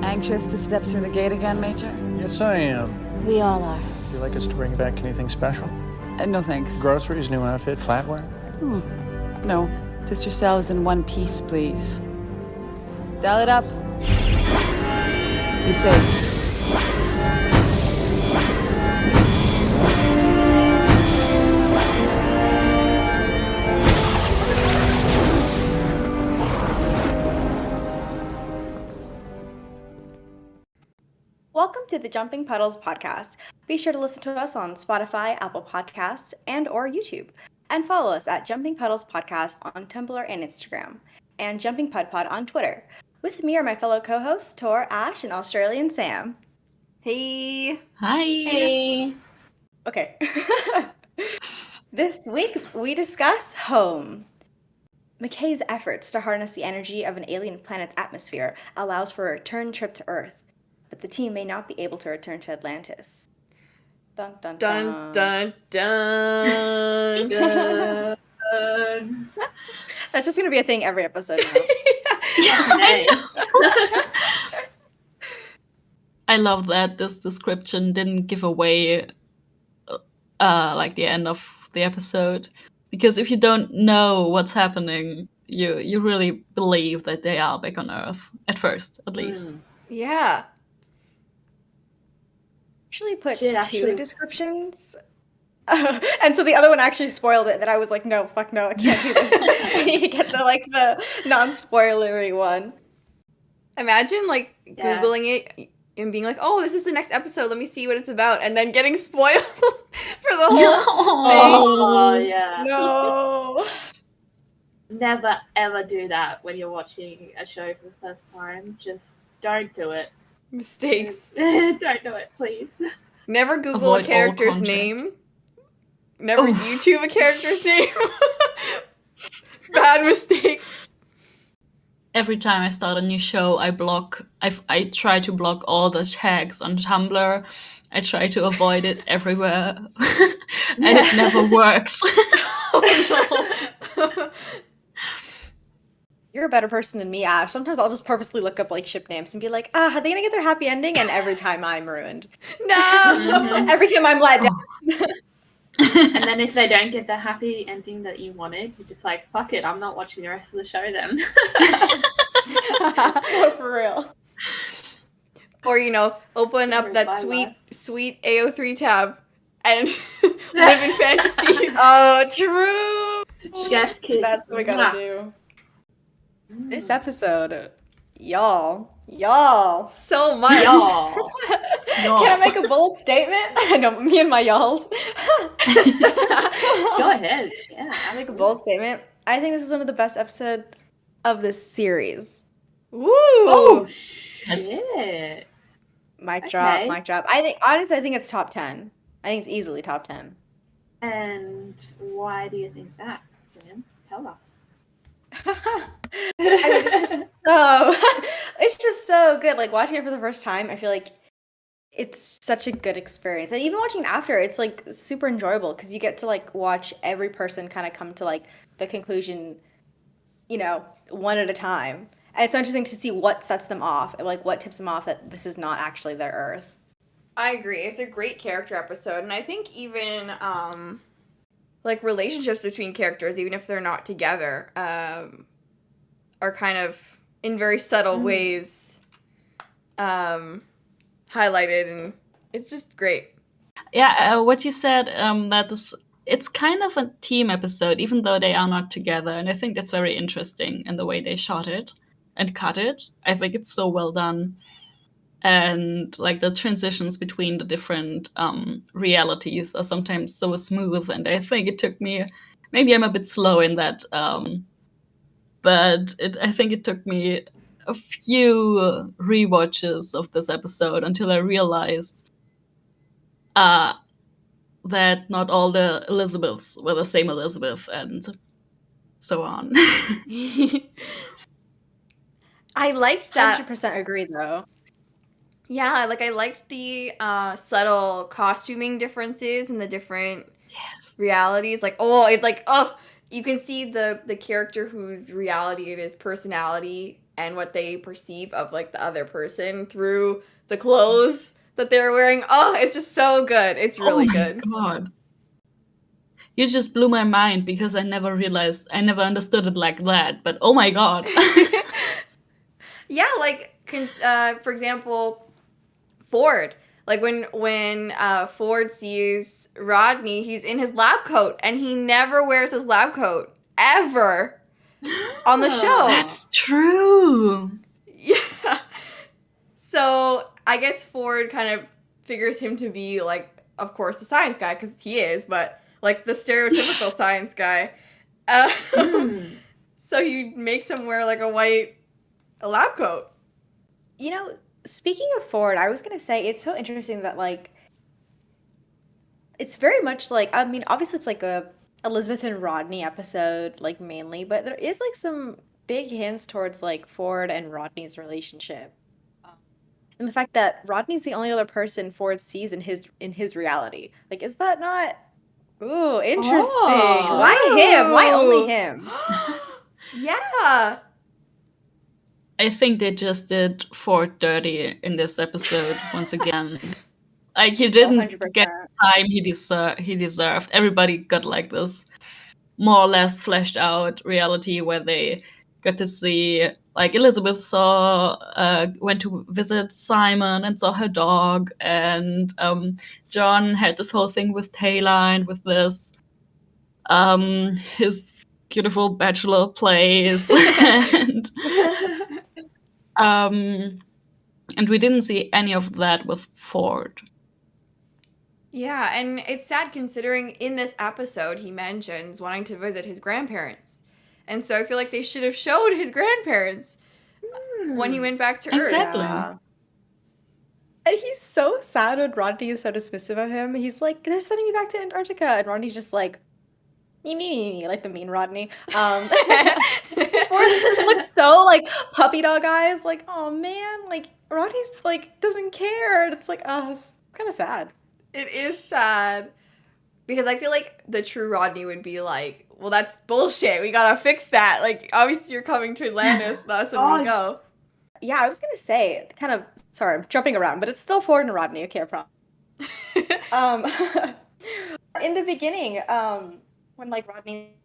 Anxious to step through the gate again, Major? Yes, I am. We all are. Would you like us to bring back anything special? No thanks. Groceries, new outfit, flatware? No, just yourselves in one piece, please. Dial it up. Be safe. Welcome to the Jumping Puddles podcast. Be sure to listen to us on Spotify, Apple Podcasts, and or YouTube. And follow us at Jumping Puddles Podcast on Tumblr and Instagram. And Jumping Pud Pod on Twitter. With me are my fellow co-hosts, Tor, Ash, and Australian Sam. Hey. Hi. Hey. Okay. This week, we discuss Home. McKay's efforts to harness the energy of an alien planet's atmosphere allows for a return trip to Earth. But the team may not be able to return to Atlantis. Dun dun dun. Dun dun dun. Dun. That's just gonna be a thing every episode now. I love that this description didn't give away like the end of the episode, because if you don't know what's happening, you really believe that they are back on Earth at first, at least. Yeah. Actually put two descriptions. And so the other one actually spoiled it, that I was like, no, fuck no, I can't do this. I need to get the non-spoilery one. Imagine Googling it and being like, oh, this is the next episode, let me see what it's about, and then getting spoiled for the whole thing. Oh, yeah. No. Never ever do that when you're watching a show for the first time. Just don't do it. Mistakes. Don't do it, please. Never Google Avoid a character's all content. name. Never YouTube a character's name. Bad mistakes. Every time I start a new show, I try to block all the tags on Tumblr. I try to avoid it everywhere. And it never works. You're a better person than me, Ash. Sometimes I'll just purposely look up ship names and be like, are they gonna get their happy ending? And every time I'm ruined. No! Every time I'm let down. And then if they don't get the happy ending that you wanted, you're just like, fuck it, I'm not watching the rest of the show then. No, for real. Or, open up that Bye, sweet AO3 tab and live in fantasy. Oh, true. Chef's kiss. That's what we gotta do. This episode, y'all. So much. Y'all. Can I make a bold statement? I know, me and my y'alls. Go ahead. Yeah, I'll make a bold statement. I think this is one of the best episodes of this series. Woo! Oh, shit. Mic drop. I think it's top 10. I think it's easily top 10. And why do you think that, Sam? Tell us. It's just so good. Watching it for the first time, I feel like it's such a good experience. And even watching it after, it's super enjoyable because you get to watch every person kind of come to the conclusion, one at a time. And it's so interesting to see what sets them off, and what tips them off that this is not actually their Earth. I agree. It's a great character episode, and I think even relationships between characters, even if they're not together, are kind of in very subtle ways highlighted, and it's just great. Yeah, what you said, it's kind of a team episode, even though they are not together, and I think that's very interesting in the way they shot it and cut it. I think it's so well done. And the transitions between the different realities are sometimes so smooth, and I think it took me, maybe I'm a bit slow in that, but I think it took me a few rewatches of this episode until I realized that not all the Elizabeths were the same Elizabeth, and so on. I liked that. 100% agree, though. Yeah, I liked the subtle costuming differences and the different realities. you can see the character whose reality it is, personality, and what they perceive of like the other person through the clothes that they're wearing. Oh, it's just so good. It's really good. Oh my god. You just blew my mind because I never understood it like that. But oh my god. Yeah, like for example, Ford. Like when Ford sees Rodney, he's in his lab coat, and he never wears his lab coat ever on the show. That's true. Yeah. So I guess Ford kind of figures him to be like, of course, the science guy, because he is, but like the stereotypical science guy. So he makes him wear like a lab coat. You know, speaking of Ford, I was gonna say it's so interesting that like it's very much like, I mean, obviously it's like a Elizabeth and Rodney episode, like mainly, but there is like some big hints towards like Ford and Rodney's relationship. And the fact that Rodney's the only other person Ford sees in his reality. Like, is that not ooh, interesting. Oh, Why him? Why only him? Yeah. I think they just did Ford dirty in this episode once again. Like he didn't 100%. get the time he deserved. Everybody got like this more or less fleshed out reality where they got to see, like Elizabeth went to visit Simon and saw her dog, and John had this whole thing with Taylor and with this his beautiful bachelor plays and we didn't see any of that with Ford. Yeah, and it's sad considering in this episode he mentions wanting to visit his grandparents. And so I feel like they should have showed his grandparents when he went back to Exactly. Earth. Yeah. And he's so sad when Rodney is so dismissive of him. He's like, they're sending me back to Antarctica. And Rodney's just like, me, like the mean Rodney. Ford just looks so like puppy dog eyes, like, oh man, like Rodney's like doesn't care. And it's like, oh, it's kind of sad. It is sad. Because I feel like the true Rodney would be like, well, that's bullshit. We gotta fix that. Like, obviously you're coming to Atlantis, that's when we go. Yeah, I was gonna say, kind of, sorry, I'm jumping around, but it's still Ford and Rodney, okay, I promise. In the beginning, when like Rodney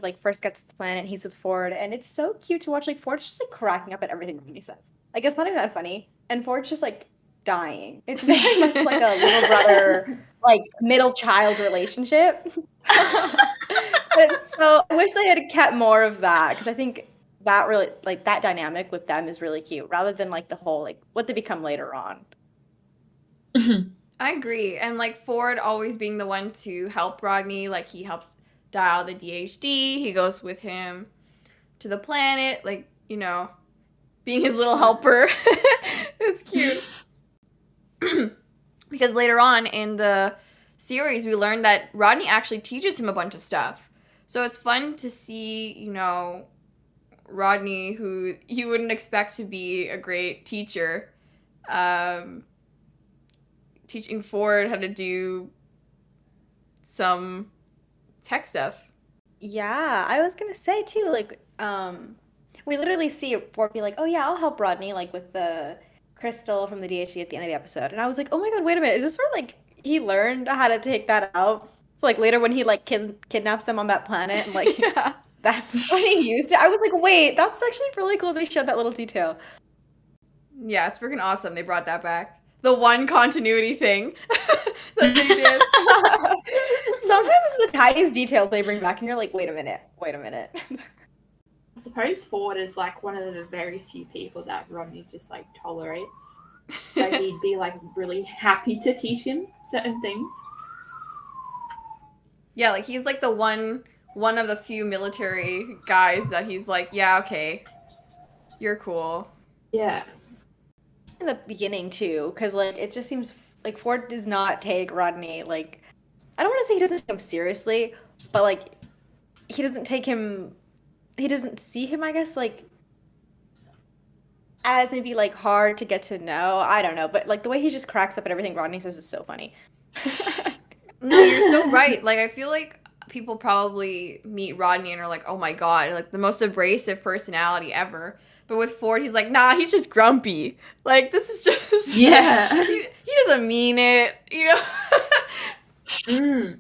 like first gets to the planet and he's with Ford, and it's so cute to watch, like Ford's just like cracking up at everything Rodney says. Like it's not even that funny, and Ford's just like dying. It's very much like a little brother, like middle child relationship. So I wish they had kept more of that, because I think that really, like that dynamic with them is really cute, rather than like the whole like what they become later on. I agree. And like Ford always being the one to help Rodney, like he helps dial the DHD, he goes with him to the planet, like, you know, being his little helper. It's cute. Because later on in the series, we learned that Rodney actually teaches him a bunch of stuff. So it's fun to see, you know, Rodney, who you wouldn't expect to be a great teacher, teaching Ford how to do some tech stuff. Yeah, I was gonna say too, like, we literally see Ford be like, oh yeah, I'll help Rodney, like with the crystal from the DHD at the end of the episode. And I was like, oh my god, wait a minute, is this where like he learned how to take that out? So, like later when he like kidnaps them on that planet and like Yeah. that's when he used it. I was like, wait, that's actually really cool they showed that little detail. Yeah, it's freaking awesome they brought that back. The one continuity thing that they did. Sometimes the tiniest details they bring back and you're like, wait a minute. I suppose Ford is like one of the very few people that Rodney just like tolerates. So he'd be like really happy to teach him certain things. Yeah, like he's like the one of the few military guys that he's like, yeah, okay, you're cool. Yeah. In the beginning too, because like it just seems like Ford does not take Rodney, like, I don't want to say he doesn't take him seriously, but like he doesn't see him, I guess, like as maybe like hard to get to know. I don't know, but like the way he just cracks up at everything Rodney says is so funny. No, you're so right. Like I feel like people probably meet Rodney and are like, oh my god, like the most abrasive personality ever. But with Ford, he's like, nah, he's just grumpy. Like, this is just... Yeah. he doesn't mean it, you know? Mm.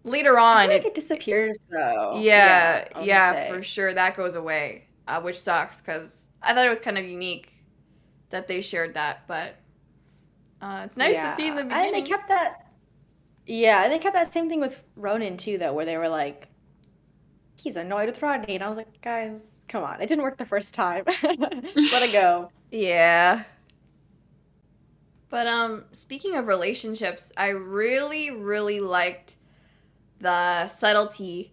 Later I on, feel like it disappears though. I yeah, was gonna say. for sure, that goes away, which sucks, because I thought it was kind of unique that they shared that, but it's nice to see in the beginning. And they kept that. Yeah, and they kept that same thing with Ronan too, though, where they were like, "He's annoyed with Rodney," and I was like, "Guys, come on! It didn't work the first time. Let it go." Yeah. But speaking of relationships, I really, really liked the subtlety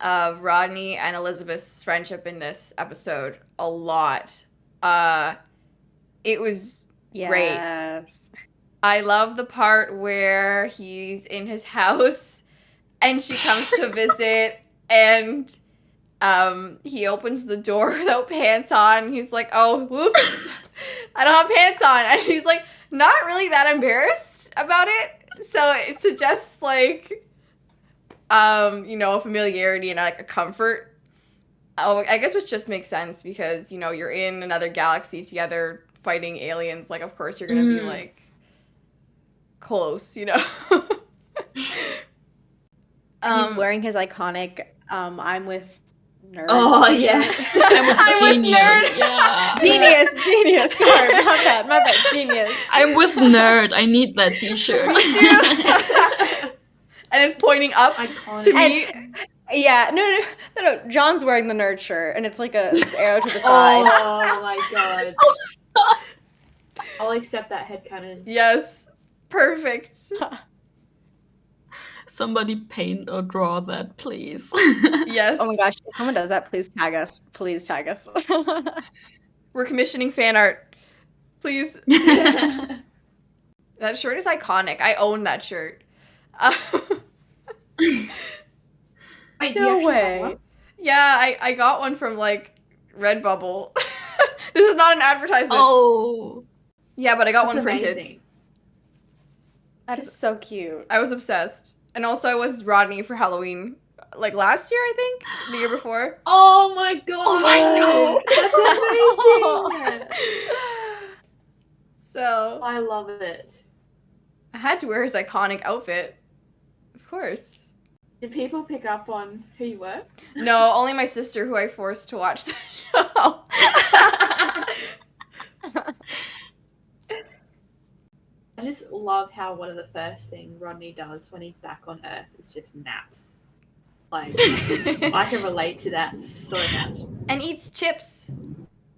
of Rodney and Elizabeth's friendship in this episode a lot. It was great. Yes. I love the part where he's in his house and she comes to visit and he opens the door without pants on. He's like, oh, whoops, I don't have pants on. And he's like, not really that embarrassed about it. So it suggests like, you know, a familiarity and like a comfort. Oh, I guess which just makes sense because, you know, you're in another galaxy together fighting aliens. Like, of course you're going to be like close, you know? He's wearing his iconic I'm with nerd. Oh, yeah. I'm with with genius. nerd. Yeah. Genius. Sorry, my bad, genius. I'm with nerd. I need that t-shirt. And it's pointing up Iconic. to me. Yeah, no. John's wearing the nerd shirt, and it's like a arrow to the side. Oh my god. I'll accept that headcanon. Yes. Perfect. Somebody paint or draw that, please. Yes. Oh my gosh, if someone does that, please tag us. Please tag us. We're commissioning fan art. Please. That shirt is iconic. I own that shirt. Wait, do you No actually have way. one? Yeah, I got one from like Redbubble. This is not an advertisement. Oh. Yeah, but I got That's one printed. amazing. That is so cute. I was obsessed. And also I was Rodney for Halloween like last year, I think? The year before. Oh my god. Oh my That's amazing. So I love it. I had to wear his iconic outfit. Of course. Did people pick up on who you were? No, only my sister who I forced to watch the show. I just love how one of the first things Rodney does when he's back on Earth is just naps. Like, I can relate to that so much. And eats chips.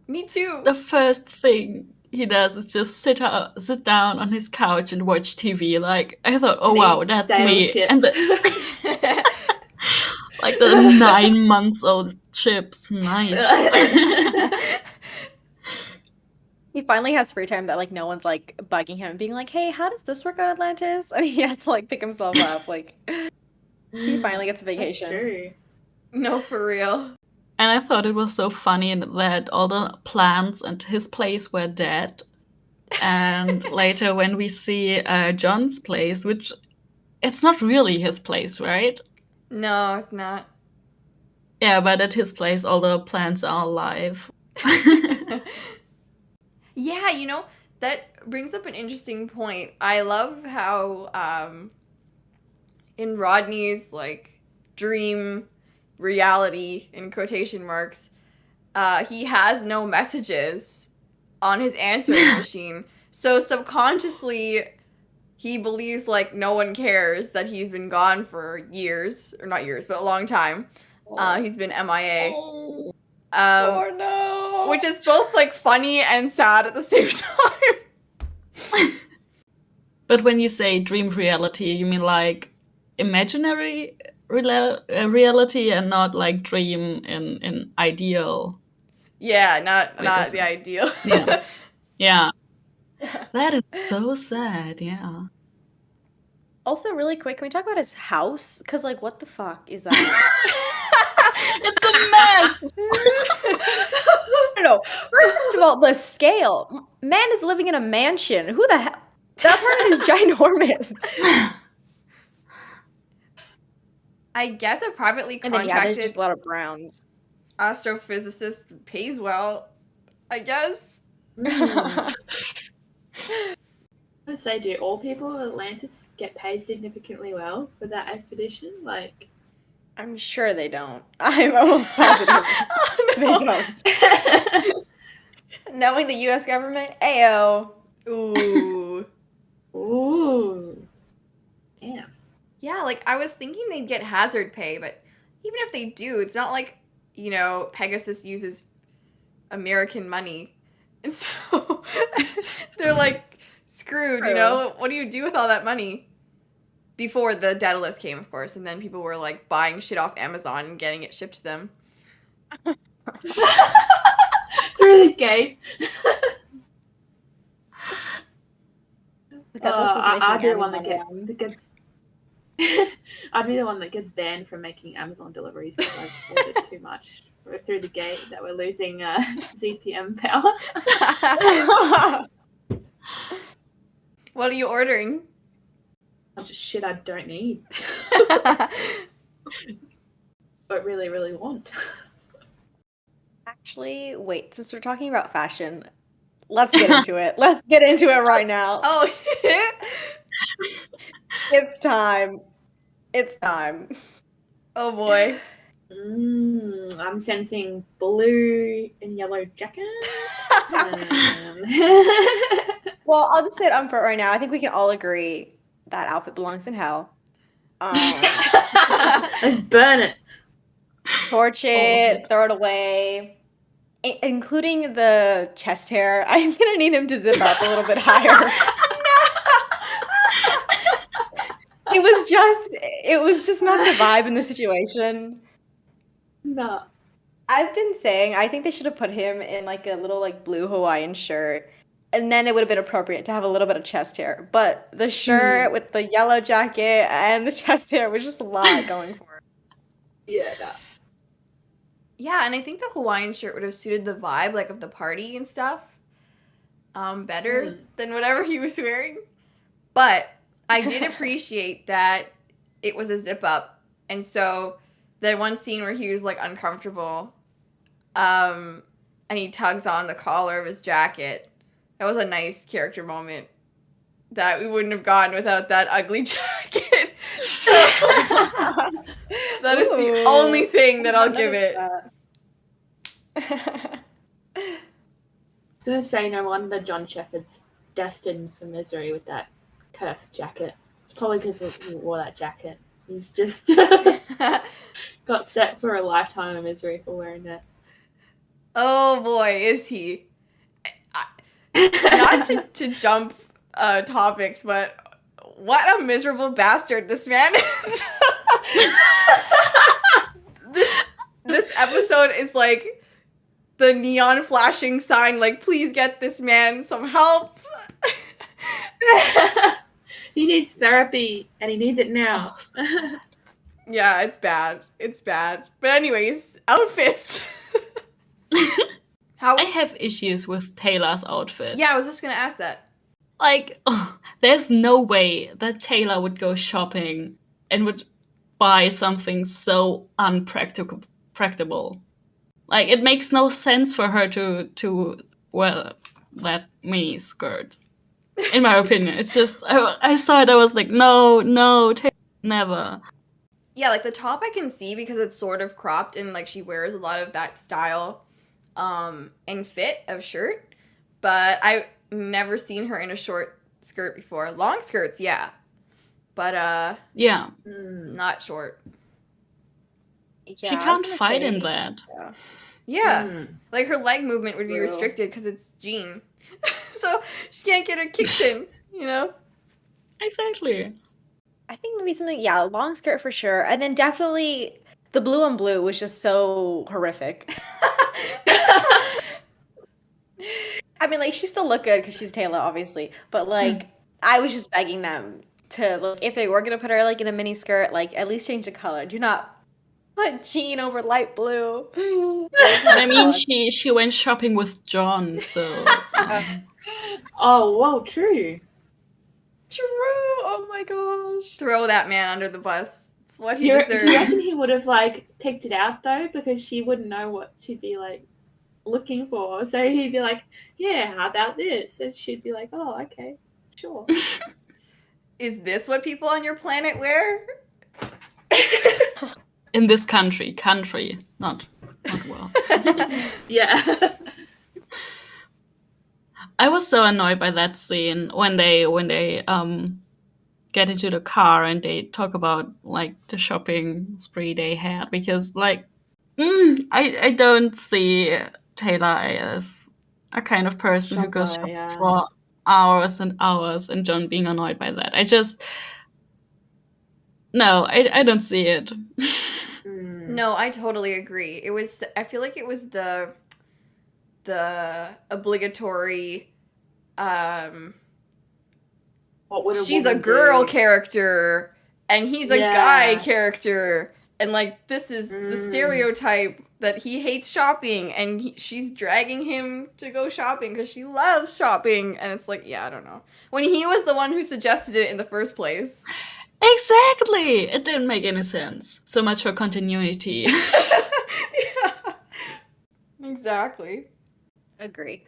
Me too. The first thing he does is just sit down on his couch and watch TV. Like, I thought, oh And wow, eat that's stale me. chips. And like the 9 months old chips. Nice. He finally has free time that like no one's like bugging him and being like, "Hey, how does this work on Atlantis?" And he has to like pick himself up. Like he finally gets a That's vacation. true. No, for real. And I thought it was so funny that all the plants and his place were dead. And later when we see John's place, which it's not really his place, right? No, it's not. Yeah, but at his place all the plants are alive. Yeah, you know, that brings up an interesting point. I love how in Rodney's like dream reality in quotation marks, he has no messages on his answering machine. So subconsciously he believes like no one cares that he's been gone for years, or not years, but a long time. He's been MIA. Oh. Oh no! Which is both like funny and sad at the same time. But when you say dream reality, you mean like imaginary reality and not like dream in ideal. Yeah, not that's- the ideal. Yeah. Yeah. That is so sad, yeah. Also, really quick, can we talk about his house? Because like, what the fuck is that? It's a mess! I don't know. First of all, the scale. Man is living in a mansion. Who the hell? That part is ginormous. I guess a privately And then, contracted there's just a lot of browns. astrophysicist pays well, I guess. I say, do all people at Atlantis get paid significantly well for that expedition? Like, I'm sure they don't. I'm almost positive they don't. Knowing the U.S. government, ayo. Ooh. ooh, damn. Yeah, like I was thinking they'd get hazard pay, but even if they do, it's not like, Pegasus uses American money. And so they're like screwed, What do you do with all that money? Before the Daedalus came, of course, and then people were like buying shit off Amazon and getting it shipped to them. Through the gate. I'd be the one that gets. I'd be the one that gets banned from making Amazon deliveries because I've ordered too much through the gate that we're losing ZPM power. What are you ordering? Bunch of shit I don't need, but really, really want. Actually, wait, since we're talking about fashion, let's get into it. Let's get into it right now. Oh, It's time. It's time. oh boy. I'm sensing blue and yellow jacket. Well, I'll just say it up front right now. I think we can all agree that outfit belongs in hell. Let's burn it. Torch it, throw it away. Including the chest hair. I'm gonna need him to zip up a little bit higher. It was just not the vibe in the situation. No. I've been saying I think they should have put him in like a little like blue Hawaiian shirt, and then it would have been appropriate to have a little bit of chest hair. But the shirt with the yellow jacket and the chest hair was just a lot going for it. Yeah. No. Yeah, and I think the Hawaiian shirt would have suited the vibe, like, of the party and stuff, better than whatever he was wearing. But I did appreciate that it was a zip-up, and so the one scene where he was, like, uncomfortable, and he tugs on the collar of his jacket, that was a nice character moment that we wouldn't have gotten without that ugly jacket. So that is the only thing that I'll give it. I was gonna say, no wonder John Sheppard's destined for misery with that cursed jacket. It's probably because he wore that jacket. He's just got set for a lifetime of misery for wearing that. Oh boy, is he. Not to jump topics, but what a miserable bastard this man is. This episode is like the neon flashing sign, like, please get this man some help. He needs therapy, and he needs it now. Yeah, it's bad. It's bad. But anyways, outfits. I have issues with Taylor's outfit. Yeah, I was just gonna ask that. Like, there's no way that Taylor would go shopping and would buy something so unpractical. Like, it makes no sense for her to wear that mini skirt. In my opinion, it's just, I saw it, I was like, no, Taylor, never. Yeah, like, the top I can see because it's sort of cropped and, like, she wears a lot of that style and fit of shirt. But I've never seen her in a short skirt before. Long skirts, yeah. But, yeah. Not short. Yeah, She can't fight in that. Yeah. Like, her leg movement would be restricted because it's jean. So she can't get her kicks in, you know? Exactly. I think maybe something, a long skirt for sure. And then definitely the blue on blue was just so horrific. I mean, like, she still looked good because she's Taylor, obviously. But, like, I was just begging them to, like, if they were going to put her, like, in a mini skirt, like, at least change the color. Do not put jean over light blue. I mean, she went shopping with John, so... Oh, whoa, true. True. Oh, my gosh. Throw that man under the bus. It's what he Do you deserves. reckon he would have like picked it out though, because she wouldn't know what she'd be like looking for? So he'd be like, "Yeah, how about this?" And she'd be like, "Oh, okay, sure." Is this what people on your planet wear? In this country, not world. Yeah. I was so annoyed by that scene when they get into the car and they talk about like the shopping spree they had, because like I don't see Taylor as a kind of person who goes Shopper, shopping yeah. for hours and hours, and John being annoyed by that. I don't see it. No, I totally agree. I feel like it was the obligatory What would she's a woman girl do? character and he's a Yeah. guy character, and like this is the stereotype that he hates shopping, and she's dragging him to go shopping because she loves shopping, and it's like, yeah, I don't know, when he was the one who suggested it in the first place. Exactly! It didn't make any sense. So much for continuity. Yeah. Exactly. Agree.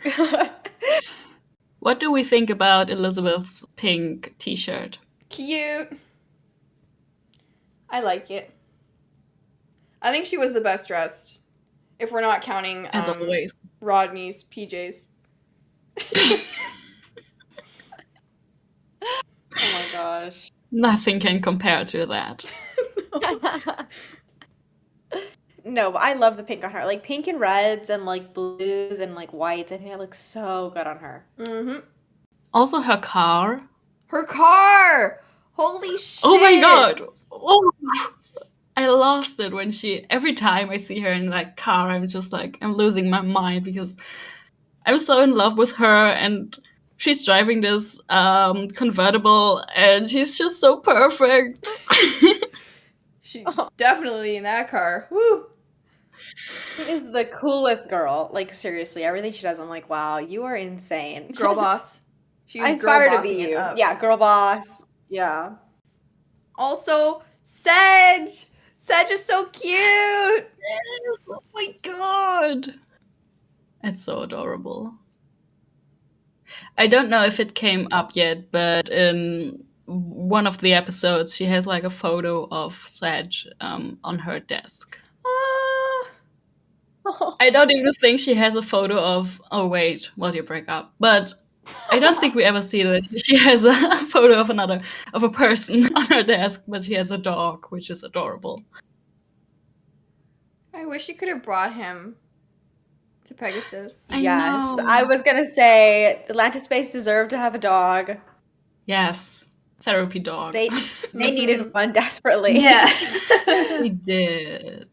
What do we think about Elizabeth's pink t-shirt? Cute. I like it. I think she was the best dressed, if we're not counting As always. Rodney's PJs. Oh my gosh. Nothing can compare to that. No, but I love the pink on her. Like pink and reds and like blues and like whites. I think it looks so good on her. Mm-hmm. Also her car. Her car! Holy shit! Oh my god! Oh, I lost it when every time I see her in that car, I'm just like, I'm losing my mind because I'm so in love with her, and she's driving this convertible and she's just so perfect. She's definitely in that car. Woo! She is the coolest girl. Like seriously, everything she does, I'm like, wow, you are insane. Girl boss. She was I aspire girl to be bossing it you. up. Yeah, girl boss. Yeah. Also, Sedge! Sedge is so cute! Yes, oh my god! It's so adorable. I don't know if it came up yet, but in one of the episodes, she has like a photo of Sedge on her desk. Ah. I don't even think she has a photo of. Oh wait, well, you break up, but I don't think we ever see that she has a photo of a person on her desk, but she has a dog, which is adorable. I wish she could have brought him to Pegasus. I Yes, know. I was gonna say Atlantis Space deserved to have a dog. Yes, therapy dog. They needed one desperately. Yeah. They did.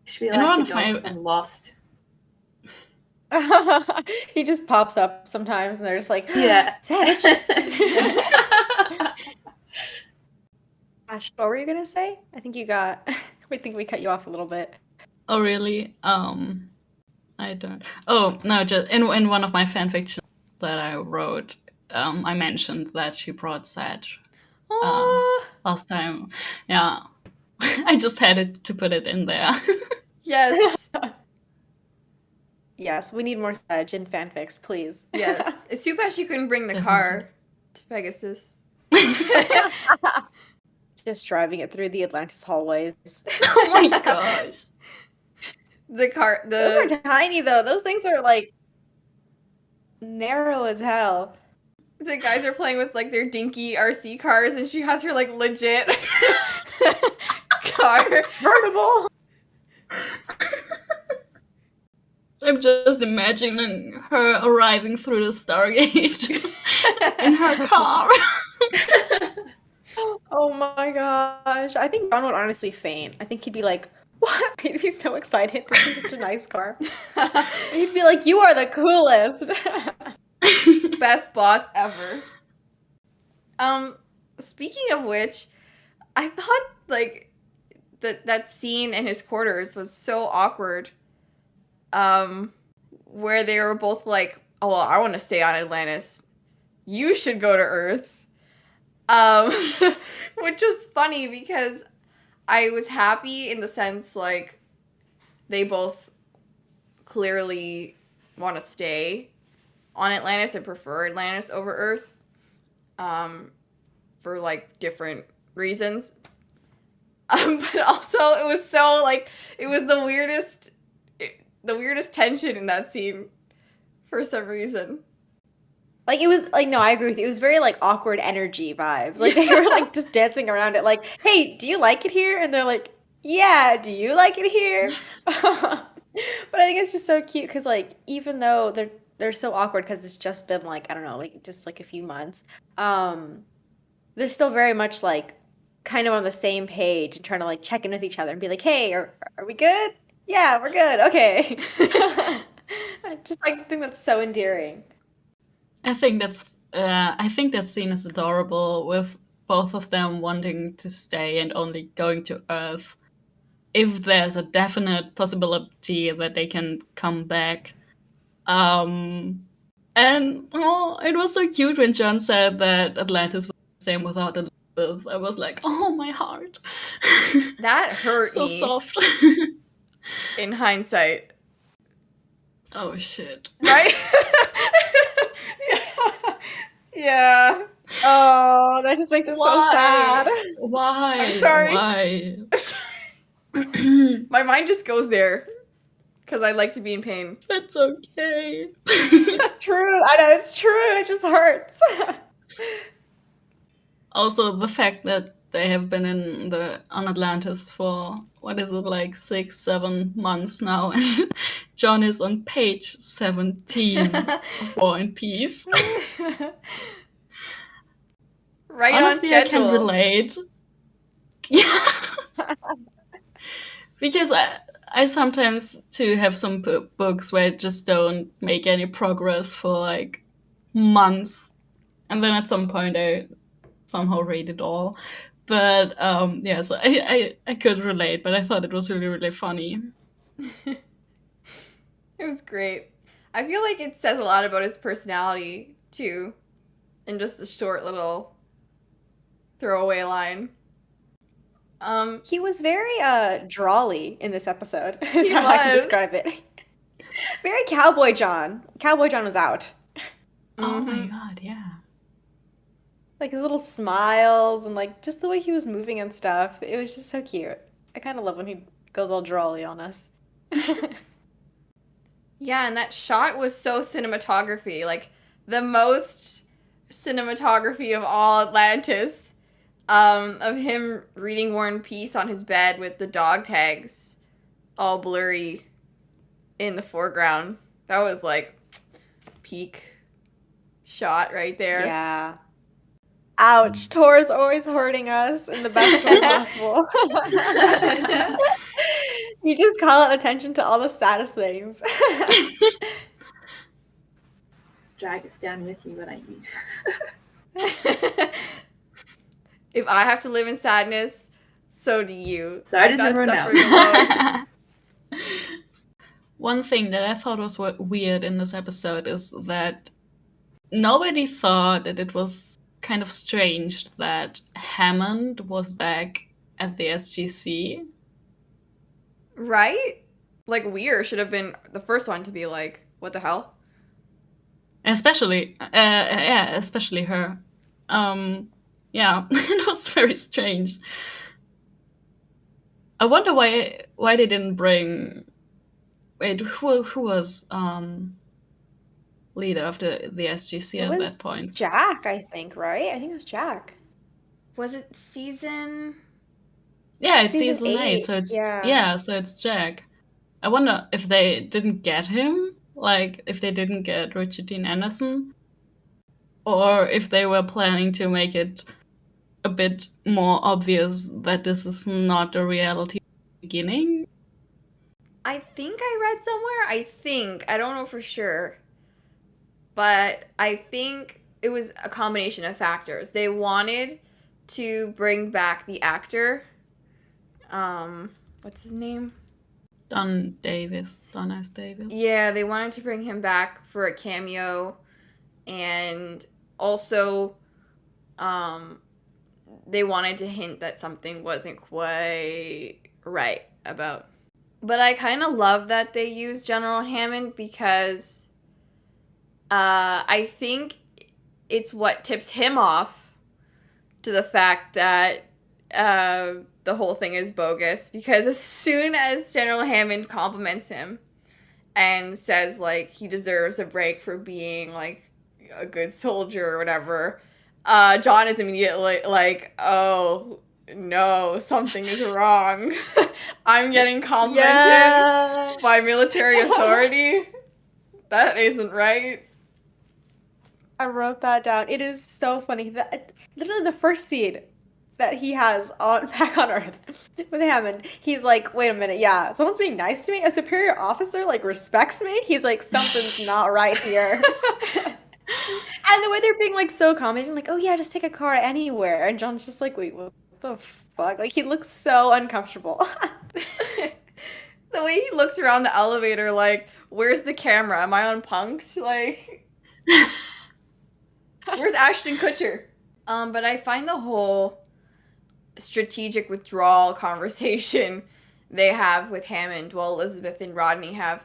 Should be And one like of the dog my- from Lost. He just pops up sometimes, and they're just like, Yeah. Sedge. Ash, what were you gonna say? I think we think we cut you off a little bit. Oh really? I don't. Oh no, just in one of my fanfictions that I wrote, I mentioned that she brought Sedge Aww. last time. Yeah, I just had to put it in there. Yes. Yes, we need more Sedge in fanfics, please. Yes. It's too bad she couldn't bring the car to Pegasus. Just driving it through the Atlantis hallways. Oh my gosh. The car, Those are tiny though. Those things are like narrow as hell. the guys are playing with like their dinky RC cars, and she has her like legit car. Convertible. I'm just imagining her arriving through the Stargate in her car. Oh my gosh. I think John would honestly faint. I think he'd be like, what? He'd be so excited to see such a nice car. He'd be like, you are the coolest. Best boss ever. Speaking of which, I thought like that scene in his quarters was so awkward. Where they were both like, "Oh, well, I want to stay on Atlantis. You should go to Earth." Which was funny because I was happy in the sense, like, they both clearly want to stay on Atlantis and prefer Atlantis over Earth, for, like, different reasons. But also, it was so, like, it was the weirdest tension in that scene for some reason. Like, it was, like, no, I agree with you. It was very, like, awkward energy vibes. Like, they were, like, just dancing around it. Like, hey, do you like it here? And they're like, yeah, do you like it here? But I think it's just so cute because, like, even though they're so awkward because it's just been, like, I don't know, like, just, like, a few months, they're still very much, like, kind of on the same page and trying to, like, check in with each other and be like, hey, are we good? Yeah, we're good. Okay. I just, like, think that's so endearing. I think that scene is adorable, with both of them wanting to stay and only going to Earth if there's a definite possibility that they can come back. And it was so cute when John said that Atlantis was the same without Elizabeth. I was like, oh, my heart. That hurt so me. soft. In hindsight. Oh shit. Right? Yeah. Oh, that just makes it so sad. Why? I'm sorry. Why? I'm sorry. My mind just goes there because I like to be in pain. That's okay. It's true. I know, it's true. It just hurts. Also, the fact that they have been on Atlantis for, what is it, like 6-7 months now, and John is on page 17 of War and Peace. Right. Honestly, on schedule. I can relate. Yeah. Because I sometimes too have some books where I just don't make any progress for like months, and then at some point I somehow read it all. But yeah, so I could relate, but I thought it was really, really funny. It was great. I feel like it says a lot about his personality too, in just a short little throwaway line. He was very drawly in this episode, is He how I can was. describe it. Very Cowboy John. Cowboy John was out. Oh my Mhm. god, yeah. Like his little smiles and like just the way he was moving and stuff. It was just so cute. I kind of love when he goes all drawly on us. Yeah, and that shot was so cinematography, like the most cinematography of all Atlantis. Of him reading War and Peace on his bed with the dog tags all blurry in the foreground. That was like peak shot right there. Yeah. Ouch. Tor's always hurting us in the best way possible. You just call out attention to all the saddest things. Drag us down with you, what I mean. If I have to live in sadness, so do you. So I'm does not everyone suffering else. alone. One thing that I thought was weird in this episode is that nobody thought that it was kind of strange that Hammond was back at the SGC. Right? Like, Weir should have been the first one to be like, what the hell? Especially her. Yeah, it was very strange. I wonder why they didn't bring. Wait, who was leader of the SGC It at was that point? Jack, I think, right? I think it was Jack. Was it season? Yeah, it's Season season 8, 8, so it's yeah. so it's Jack. I wonder if they didn't get him, like if they didn't get Richard Dean Anderson, or if they were planning to make it a bit more obvious that this is not a reality beginning. I think I read somewhere. I don't know for sure. But I think it was a combination of factors. They wanted to bring back the actor. What's his name? Don S. Davis. Yeah, they wanted to bring him back for a cameo. And also, they wanted to hint that something wasn't quite right about. But I kind of love that they use General Hammond because I think it's what tips him off to the fact that the whole thing is bogus. Because as soon as General Hammond compliments him and says, like, he deserves a break for being, like, a good soldier or whatever, John is immediately like, oh, no, something is wrong. I'm getting complimented by military authority. That isn't right. I wrote that down. It is so funny. That literally the first scene that he has back on Earth with Hammond, he's like, wait a minute, yeah, someone's being nice to me? A superior officer, like, respects me? He's like, something's not right here. And the way they're being, like, so accommodating, like, oh yeah, just take a car anywhere. And John's just like, wait, what the fuck? Like, he looks so uncomfortable. The way he looks around the elevator, like, where's the camera? Am I on Punk'd? Like, where's Ashton Kutcher? But I find the whole strategic withdrawal conversation they have with Hammond, well, Elizabeth and Rodney have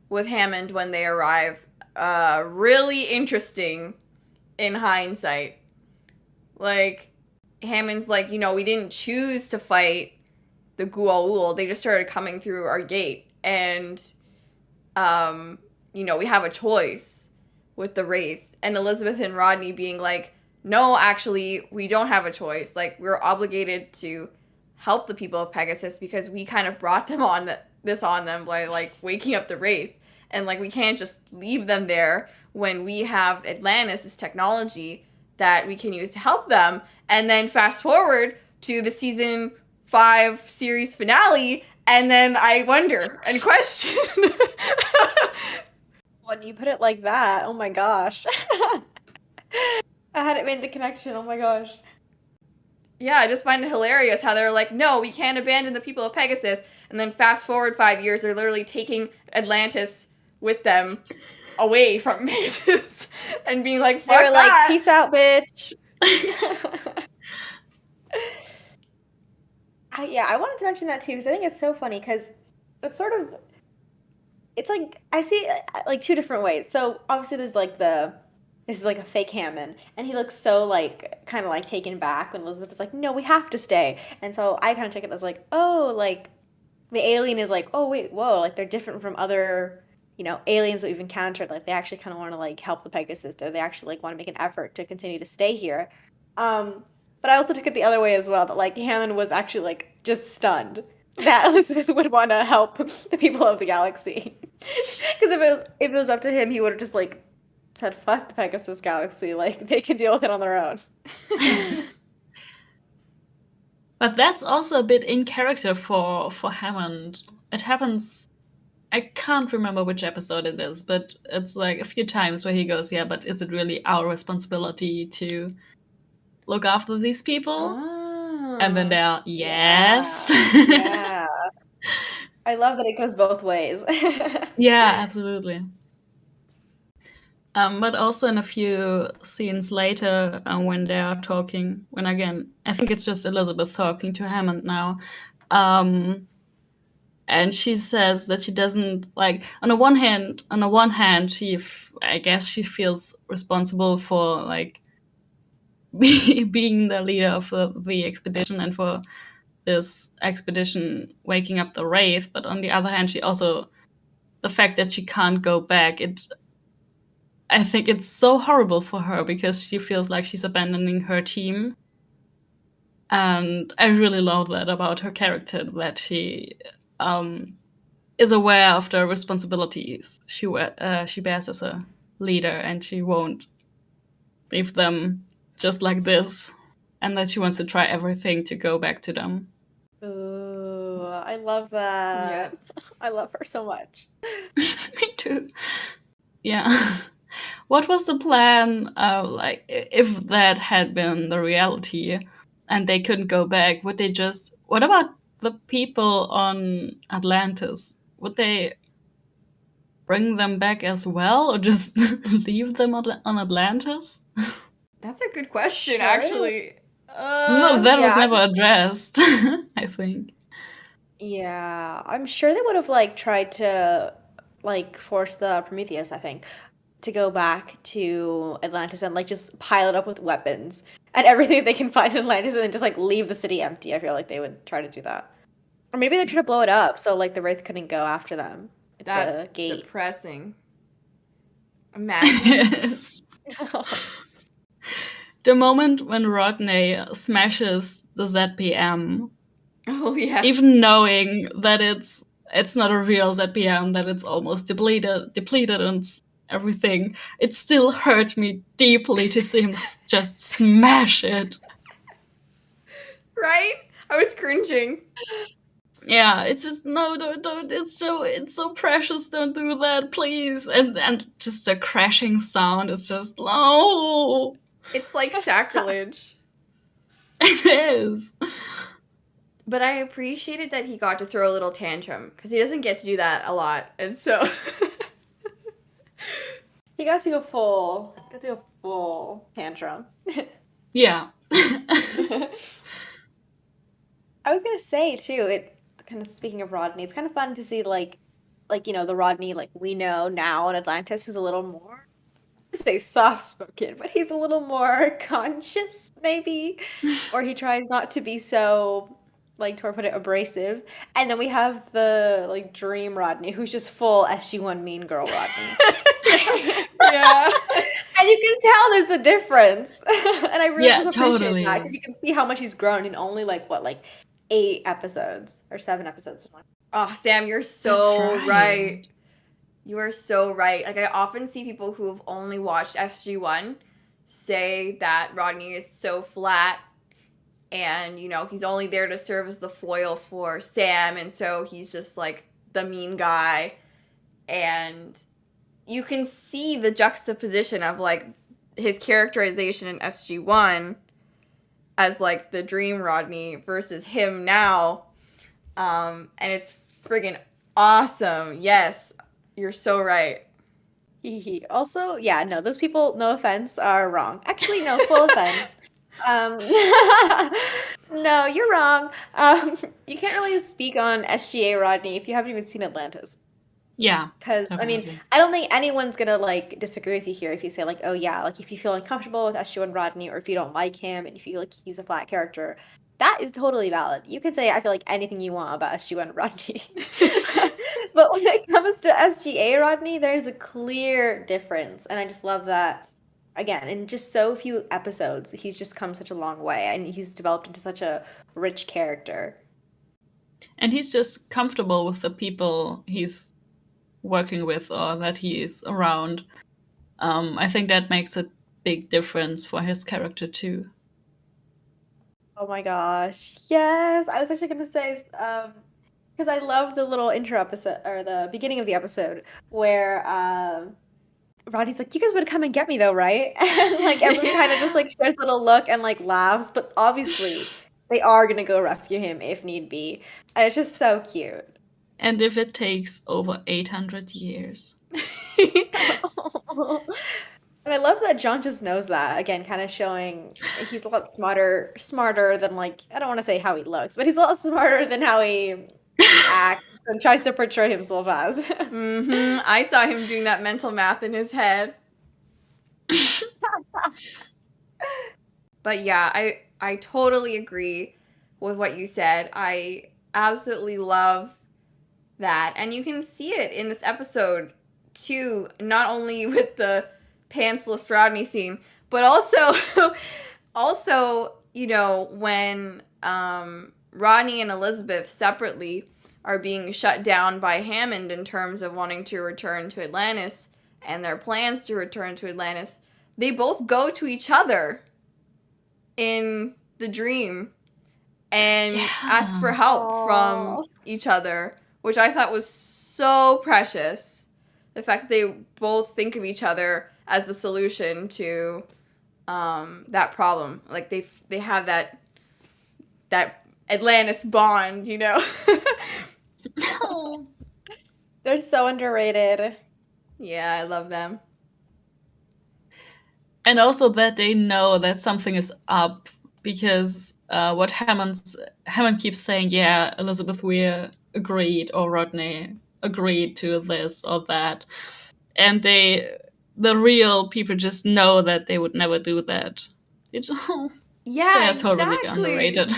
with Hammond when they arrive, really interesting in hindsight. Like, Hammond's like, you know, we didn't choose to fight the Gua'ul. They just started coming through our gate. And, you know, we have a choice with the Wraith. And Elizabeth and Rodney being like, no, actually, we don't have a choice. Like, we're obligated to help the people of Pegasus because we kind of brought them on this on them by, like, waking up the Wraith. And, like, we can't just leave them there when we have Atlantis, this technology that we can use to help them. And then fast forward to the season 5 series finale, and then I wonder and question. When you put it like that, oh my gosh. I hadn't made the connection, oh my gosh. Yeah, I just find it hilarious how they're like, no, we can't abandon the people of Pegasus. And then fast forward 5 years, they're literally taking Atlantis with them away from Pegasus and being like, fuck They're that. like, peace out, bitch. I wanted to mention that too because I think it's so funny because it's sort of, it's like, I see like two different ways. So obviously there's like this is like a fake Hammond, and he looks so like kind of like taken back when Elizabeth is like, no, we have to stay. And so I kind of took it as like, oh, like the alien is like, oh wait, whoa, like they're different from other, you know, aliens that we've encountered. Like they actually kind of want to like help the Pegasus, or they actually like want to make an effort to continue to stay here. But I also took it the other way as well, that like Hammond was actually like just stunned that Elizabeth would want to help the people of the galaxy. Because if it was up to him, he would have just like said, fuck the Pegasus galaxy, like they can deal with it on their own. But that's also a bit in character for Hammond. It happens, I can't remember which episode it is, but it's like a few times where he goes, yeah, but is it really our responsibility to look after these people? Oh. And then they're, yes. Yeah. I love that it goes both ways. Yeah, absolutely. But also in a few scenes later, when they are talking, when again, I think it's just Elizabeth talking to Hammond now, and she says that she doesn't like. On the one hand, I guess she feels responsible for like being the leader of the expedition and for this expedition waking up the Wraith. But on the other hand, she also, the fact that she can't go back, I think it's so horrible for her because she feels like she's abandoning her team. And I really love that about her character, that she is aware of the responsibilities she bears as a leader, and she won't leave them just like this, and that she wants to try everything to go back to them. Ooh, I love that. Yeah. I love her so much. Me too. Yeah. What was the plan, like, if that had been the reality and they couldn't go back? Would they just... What about the people on Atlantis? Would they bring them back as well, or just leave them on Atlantis? That's a good question, Sure. actually. No, that was yeah. never addressed, I think. Yeah, I'm sure they would have like tried to like force the Prometheus, I think, to go back to Atlantis and like just pile it up with weapons and everything they can find in Atlantis and then just like leave the city empty. I feel like they would try to do that. Or maybe they try to blow it up so like the Wraith couldn't go after them at That's the gate. depressing. Imagine. Yes. The moment when Rodney smashes the ZPM, Oh yeah. even knowing that it's not a real ZPM, that it's almost depleted and everything, it still hurt me deeply to see him just smash it. Right? I was cringing. Yeah, it's just no, don't. It's so precious. Don't do that, please. And just the crashing sound is just no. It's like sacrilege. It is. But I appreciated that he got to throw a little tantrum because he doesn't get to do that a lot, and so He got to go full tantrum. Yeah. I was gonna say too, it kind of speaking of Rodney, it's kind of fun to see like you know the Rodney like we know now in Atlantis who's a little more I say soft spoken, but he's a little more conscious maybe, or he tries not to be so like to put it abrasive. And then we have the like dream Rodney who's just full SG1 mean girl Rodney. yeah. And you can tell there's a difference. And I really Yeah, just appreciate totally. that because you can see how much he's grown in only like what, like 8 episodes or 7 episodes. Oh, Sam, you're so That's right. You are so right. Like I often see people who have only watched SG1 say that Rodney is so flat and, you know, he's only there to serve as the foil for Sam, and so he's just like the mean guy. And you can see the juxtaposition of like his characterization in SG1 as like the dream Rodney versus him now. And it's friggin' awesome. Yes, you're so right. Also, yeah, no, those people, no offense, are wrong. Actually, no, full offense. No, you're wrong. You can't really speak on SGA Rodney if you haven't even seen Atlantis. Yeah. Because, I mean, Definitely. I don't think anyone's gonna, like, disagree with you here if you say, like, oh, yeah, like, if you feel uncomfortable with SG1 Rodney, or if you don't like him, and you feel like he's a flat character, that is totally valid. You can say, I feel like anything you want about SG1 Rodney. But when it comes to SGA Rodney, there's a clear difference, and I just love that. Again, in just so few episodes, he's just come such a long way, and he's developed into such a rich character. And he's just comfortable with the people he's working with or that he is around. I think that makes a big difference for his character too. Oh my gosh. Yes. I was actually going to say, because I love the little intro episode, or the beginning of the episode, where Rodney's like, you guys would come and get me though, right? And like everyone kind of just like shares a little look and like laughs, but obviously they are going to go rescue him if need be. And it's just so cute. And if it takes over 800 years. And I love that John just knows that. Again, kind of showing he's a lot smarter than like, I don't want to say how he looks, but he's a lot smarter than how he acts and tries to portray himself as. Mm-hmm. I saw him doing that mental math in his head. But yeah, I totally agree with what you said. I absolutely love that. And you can see it in this episode too, not only with the pantsless Rodney scene, but also, you know, when Rodney and Elizabeth separately are being shut down by Hammond in terms of wanting to return to Atlantis and their plans to return to Atlantis, they both go to each other in the dream and ask for help from each other, which I thought was so precious. The fact that they both think of each other as the solution to that problem. Like they have that Atlantis bond, you know? They're so underrated. Yeah, I love them. And also that they know that something is up because what Hammond keeps saying, yeah, Elizabeth Weir agreed, or Rodney agreed to this or that, and the real people just know that they would never do that. It's Yeah, they're totally exactly. underrated.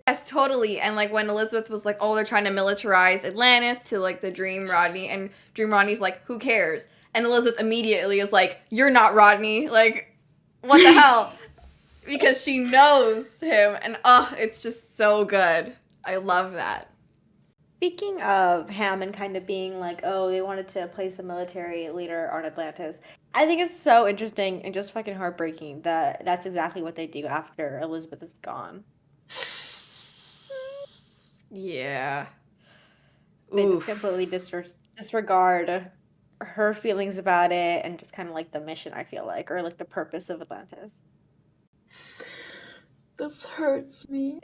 Yes, totally. And like when Elizabeth was like, "Oh, they're trying to militarize Atlantis," to like the Dream Rodney, and Dream Rodney's like, "Who cares?" And Elizabeth immediately is like, "You're not Rodney. Like, what the hell?" Because she knows him, and it's just so good. I love that. Speaking of Hammond kind of being like, oh, they wanted to place a military leader on Atlantis, I think it's so interesting and just fucking heartbreaking that that's exactly what they do after Elizabeth is gone. Yeah. They just Oof. completely disregard her feelings about it and just kind of like the mission, I feel like, or like the purpose of Atlantis. This hurts me.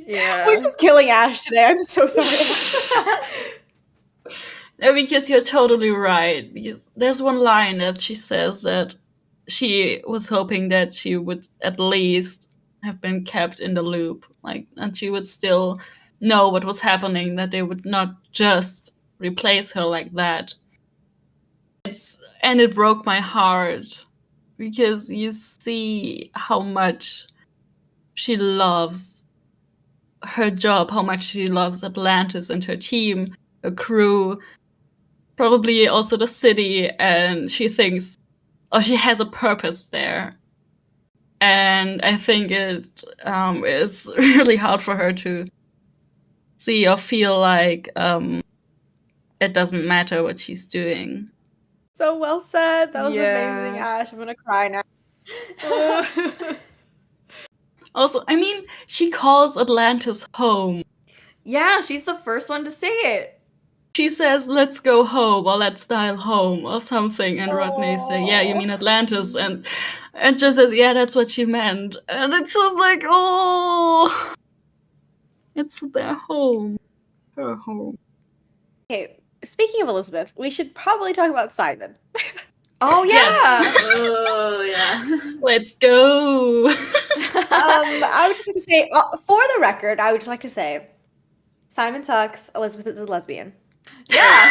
Yeah. We're just killing Ash today. I'm so sorry. No, because you're totally right. Because there's one line that she says that she was hoping that she would at least have been kept in the loop, like, and she would still know what was happening, that they would not just replace her like that. And it broke my heart because you see how much she loves her job, how much she loves Atlantis and her team, her crew, probably also the city, and she thinks, or she has a purpose there. And I think it is really hard for her to see or feel like it doesn't matter what she's doing. So well said. That was Yeah. amazing, Ash. I'm gonna cry now. Also, I mean, she calls Atlantis home. Yeah, she's the first one to say it. She says, "Let's go home," or "Let's dial home," or something, and Rodney say, "Yeah, you mean Atlantis," and just says, "Yeah, that's what she meant," and it's just like, oh, it's their home, her home. Okay, speaking of Elizabeth, we should probably talk about Simon. Oh yeah. Yes. Oh yeah. Let's go. I would just like to say, for the record, I would just like to say, Simon sucks. Elizabeth is a lesbian. Yeah.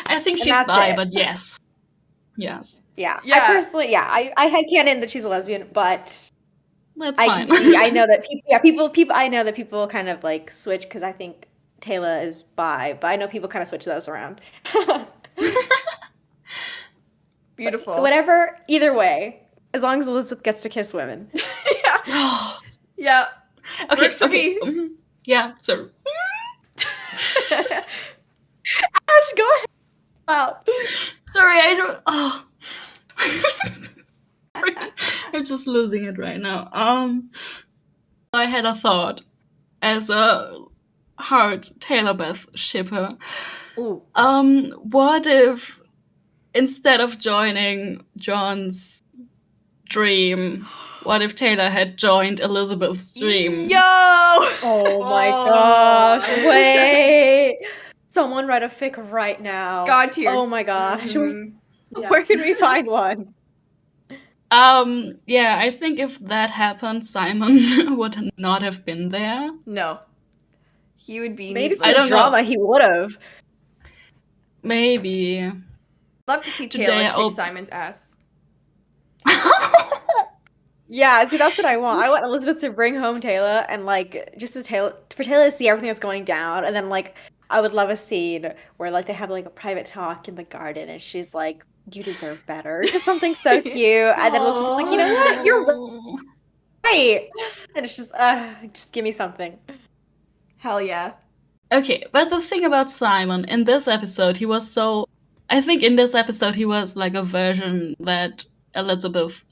I think And she's that's bi, it. but yes. Yes. Yeah. Yeah. I personally, I had canon that she's a lesbian, but That's I fine. can see, I know that people, I know that people kind of like switch because I think Taylor is bi, but I know people kind of switch those around. Beautiful. So, whatever, either way, as long as Elizabeth gets to kiss women. Yeah. Yeah. Okay, Works for okay. me. Yeah, so Ash, go ahead. Wow. sorry, I don't. Oh, I'm just losing it right now. I had a thought as a hard Teylabeth shipper. Ooh. What if instead of joining John's dream, what if Taylor had joined Elizabeth's dream? Yo. Oh my gosh. Wait. Someone write a fic right now. God tier. Oh my gosh. Yeah. Where can we find one? Yeah, I think if that happened, Simon would not have been there. No. He would be Maybe for I the don't know. drama he would have. Maybe. Love to see Today Taylor I'll- kick Simon's ass. Yeah, see, that's what I want. I want Elizabeth to bring home Taylor and like just for Taylor to see everything that's going down, and then like I would love a scene where like they have like a private talk in the garden, and she's like, "You deserve better," just something so cute, and then Elizabeth's like, "You know what? You're right," and it's just give me something. Hell yeah. Okay, but the thing about Simon, in this episode, he was so... I think in this episode he was like a version that Elizabeth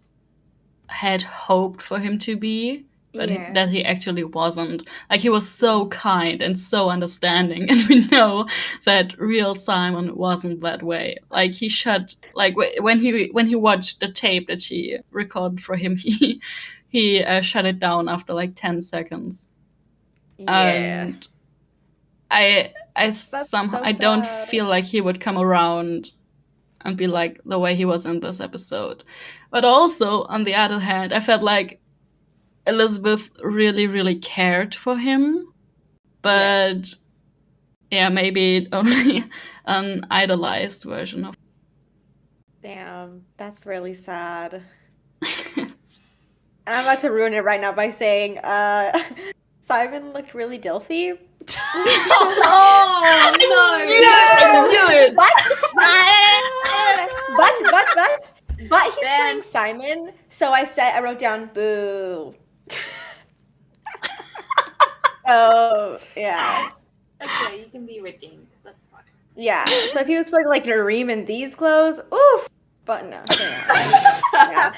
had hoped for him to be, but Yeah. that he actually wasn't. Like, he was so kind and so understanding, and we know that real Simon wasn't that way. Like, he shut... Like, when he watched the tape that she recorded for him, he shut it down after like 10 seconds. Yeah. And I That's somehow so I don't sad. feel like he would come around and be like the way he was in this episode. But also, on the other hand, I felt like Elizabeth really, really cared for him. But maybe only an idolized version of. Damn, that's really sad. And I'm about to ruin it right now by saying Simon looked really dilfy. Oh no! Yes! But he's playing Simon, so I wrote down boo. Oh yeah. Okay, you can be redeemed. That's fine. Yeah. So if he was playing like Nareem in these clothes, oof. But no. Yeah.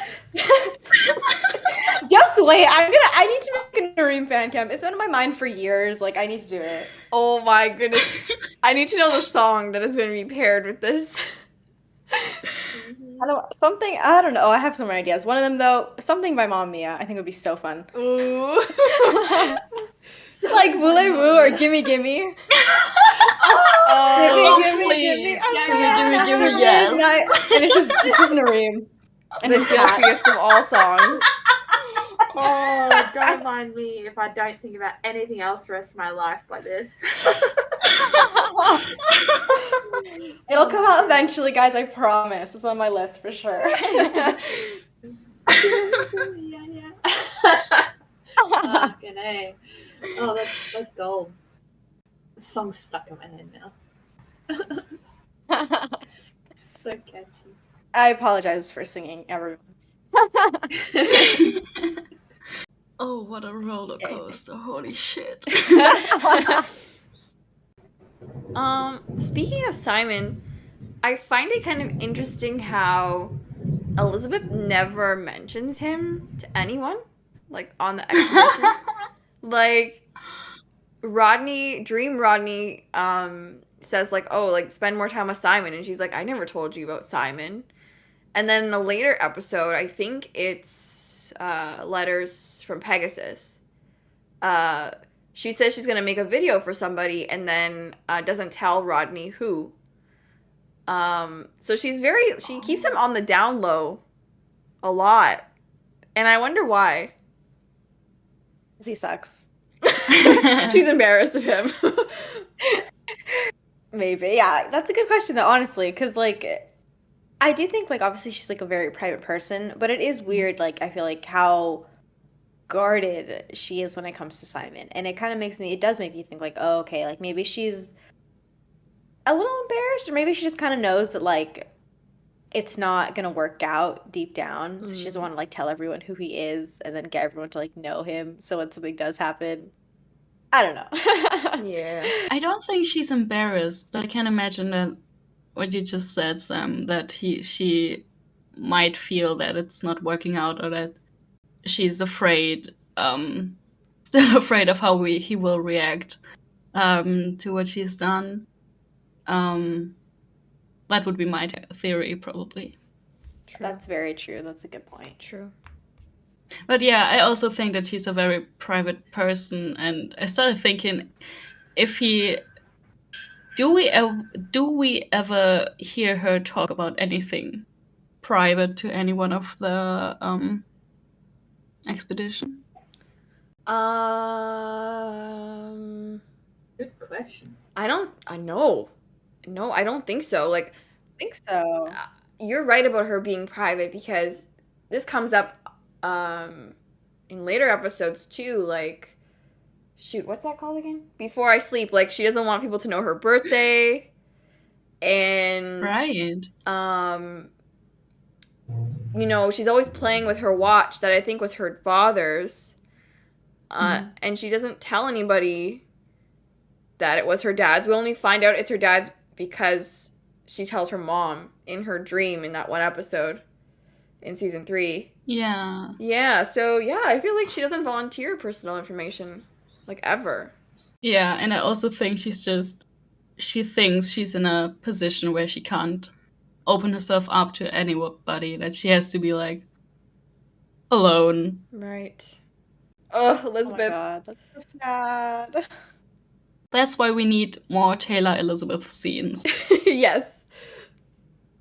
Just wait. I need to make a Nareem fan cam. It's been on my mind for years. Like I need to do it. Oh my goodness. I need to know the song that is going to be paired with this. I don't know. I have some ideas. One of them though, something by Mamma Mia. I think would be so fun. Ooh. Like Voulez-Vous or Gimme Gimme. Oh, Gimme please. Gimme, yes. And it's just Nareem. And The his cat. filthiest of all songs. Oh, don't mind me if I don't think about anything else the rest of my life like this. It'll come out eventually, guys. I promise. It's on my list for sure. yeah. Fucking A. Oh, that's gold. The song's stuck in my head now. So catchy. I apologize for singing, everyone. Oh, what a roller coaster. Holy shit. Speaking of Simon, I find it kind of interesting how Elizabeth never mentions him to anyone, like on the expedition. Like Dream Rodney says like, oh, like spend more time with Simon, and she's like, I never told you about Simon. And then in a later episode, I think it's Letters from Pegasus. She says she's gonna make a video for somebody, and then doesn't tell Rodney who. So she keeps him on the down low a lot, and I wonder why. He sucks. She's embarrassed of him. Maybe. Yeah, that's a good question though, honestly, because like I do think like obviously she's like a very private person, but it is weird, like I feel like how guarded she is when it comes to Simon. And it kind of does make me think like, oh, okay, like maybe she's a little embarrassed, or maybe she just kind of knows that like it's not gonna work out deep down. So she doesn't want to like tell everyone who he is and then get everyone to like know him. So when something does happen, I don't know. Yeah. I don't think she's embarrassed, but I can imagine that what you just said, Sam, that she might feel that it's not working out, or that she's afraid, still afraid of how he will react to what she's done. That would be my theory, probably. True. That's very true. That's a good point. True. But yeah, I also think that she's a very private person, and I started thinking, do we ever hear her talk about anything private to any one of the expedition? Good question. No, I don't think so. Like, I think so. you're right about her being private, because this comes up in later episodes too. Like, shoot, what's that called again? Before I Sleep. Like, she doesn't want people to know her birthday, and Right. you know, she's always playing with her watch that I think was her father's, and she doesn't tell anybody that it was her dad's. We only find out it's her dad's because she tells her mom in her dream in that one episode in season 3. Yeah. Yeah, so yeah, I feel like she doesn't volunteer personal information, like, ever. Yeah, and I also think she thinks she's in a position where she can't open herself up to anybody, that she has to be, like, alone. Right. Ugh, Oh my Elizabeth. god, that's so sad. That's why we need more Taylor Elizabeth scenes. Yes.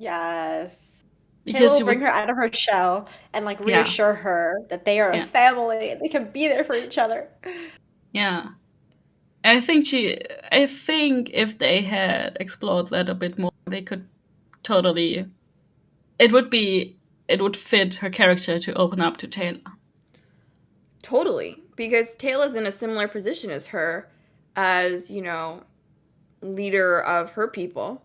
Yes. Taylor because will she was bring her out of her shell and like Yeah. reassure her that they are a Yeah. family and they can be there for each other. Yeah. I think if they had explored that a bit more, they could totally. It would fit her character to open up to Taylor. Totally, because Taylor's in a similar position as her, as leader of her people,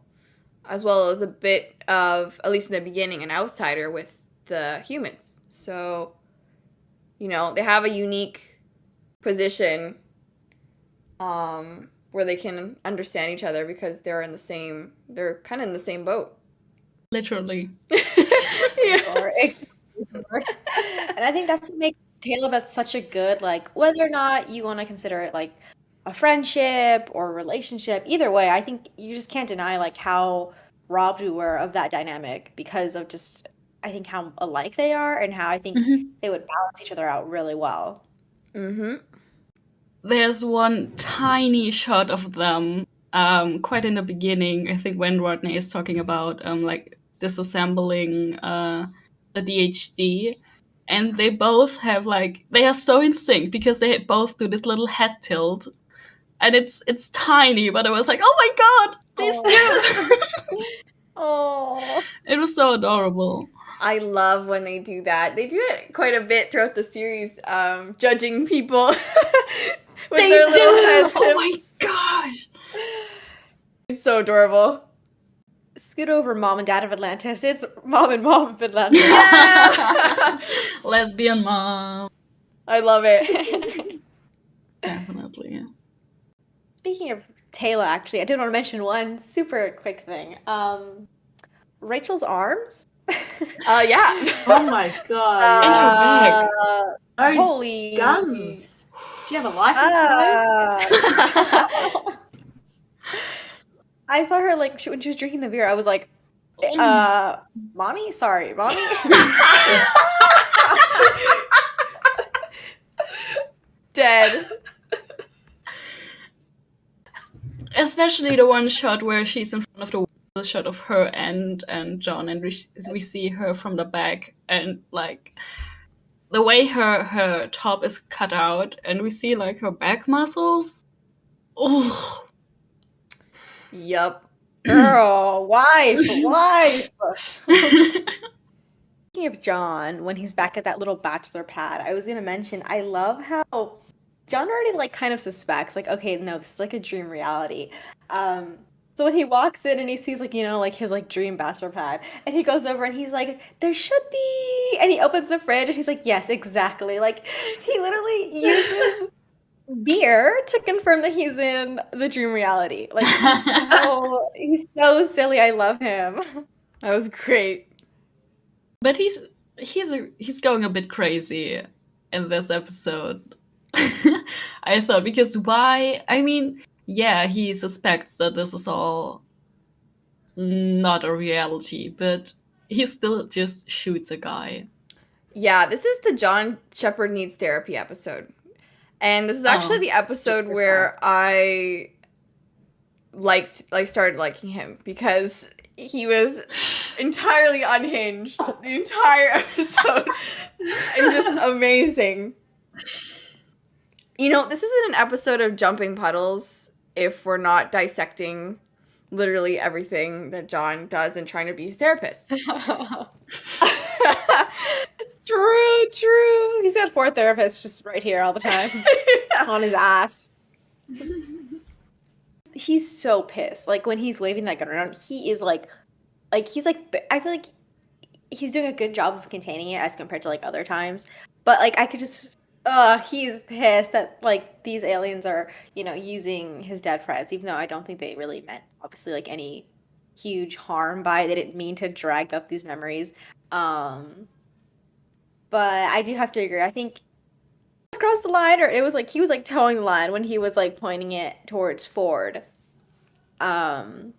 as well as a bit of, at least in the beginning, an outsider with the humans. So, they have a unique position where they can understand each other because they're kind of in the same boat. Literally. Or and I think that's what makes Teylabeth such a good, like, whether or not you want to consider it like a friendship or a relationship, either way, I think you just can't deny like how robbed we were of that dynamic because of just I think how alike they are and how I think they would balance each other out really well. Mm-hmm. There's one tiny shot of them, quite in the beginning. I think when Rodney is talking about like disassembling the DHD, and they both have they are so in sync because they both do this little head tilt, and it's tiny, but I was like, oh my god, these two! Oh, It was so adorable. I love when they do that. They do it quite a bit throughout the series, judging people with They their little do! head tips. Oh my gosh! It's so adorable. Scoot over, Mom and Dad of Atlantis. It's Mom and Mom of Atlantis. Yeah! Lesbian mom. I love it. Definitely. Yeah. Speaking of Taylor, actually, I did want to mention one super quick thing. Rachel's arms. Yeah. Oh my god. And her bag. Those Holy guns. Do you have a license for those? I saw her when she was drinking the beer. I was like, "Mommy, sorry, mommy." Dead. Especially the one shot where she's in front of the shot of her and John, and we see her from the back, and the way her top is cut out, and we see her back muscles. Oh. Yup. Girl, wife. Speaking of John, when he's back at that little bachelor pad, I was gonna mention I love how John already kind of suspects okay, no, this is a dream reality. So when he walks in and he sees his dream bachelor pad, and he goes over and he's like, there should be, and he opens the fridge and he's like, yes, exactly. He literally uses beer to confirm that he's in the dream reality. He's so silly. I love him. That was great. But he's going a bit crazy in this episode. I thought, because why? I mean, yeah, he suspects that this is all not a reality, but he still just shoots a guy. Yeah, this is the John Sheppard Needs Therapy episode. And this is actually the episode 100%. where I started liking him, because he was entirely unhinged the entire episode and just amazing. This isn't an episode of jumping puddles if we're not dissecting literally everything that John does and trying to be his therapist. True. He's got 4 therapists just right here all the time on his ass. He's so pissed. When he's waving that gun around, he is I feel like he's doing a good job of containing it as compared to other times. But I could just he's pissed that these aliens are, using his dead friends, even though I don't think they really meant obviously any huge harm by it. They didn't mean to drag up these memories. But I do have to agree. I think across the line, or it was he was towing the line when he was pointing it towards Ford. And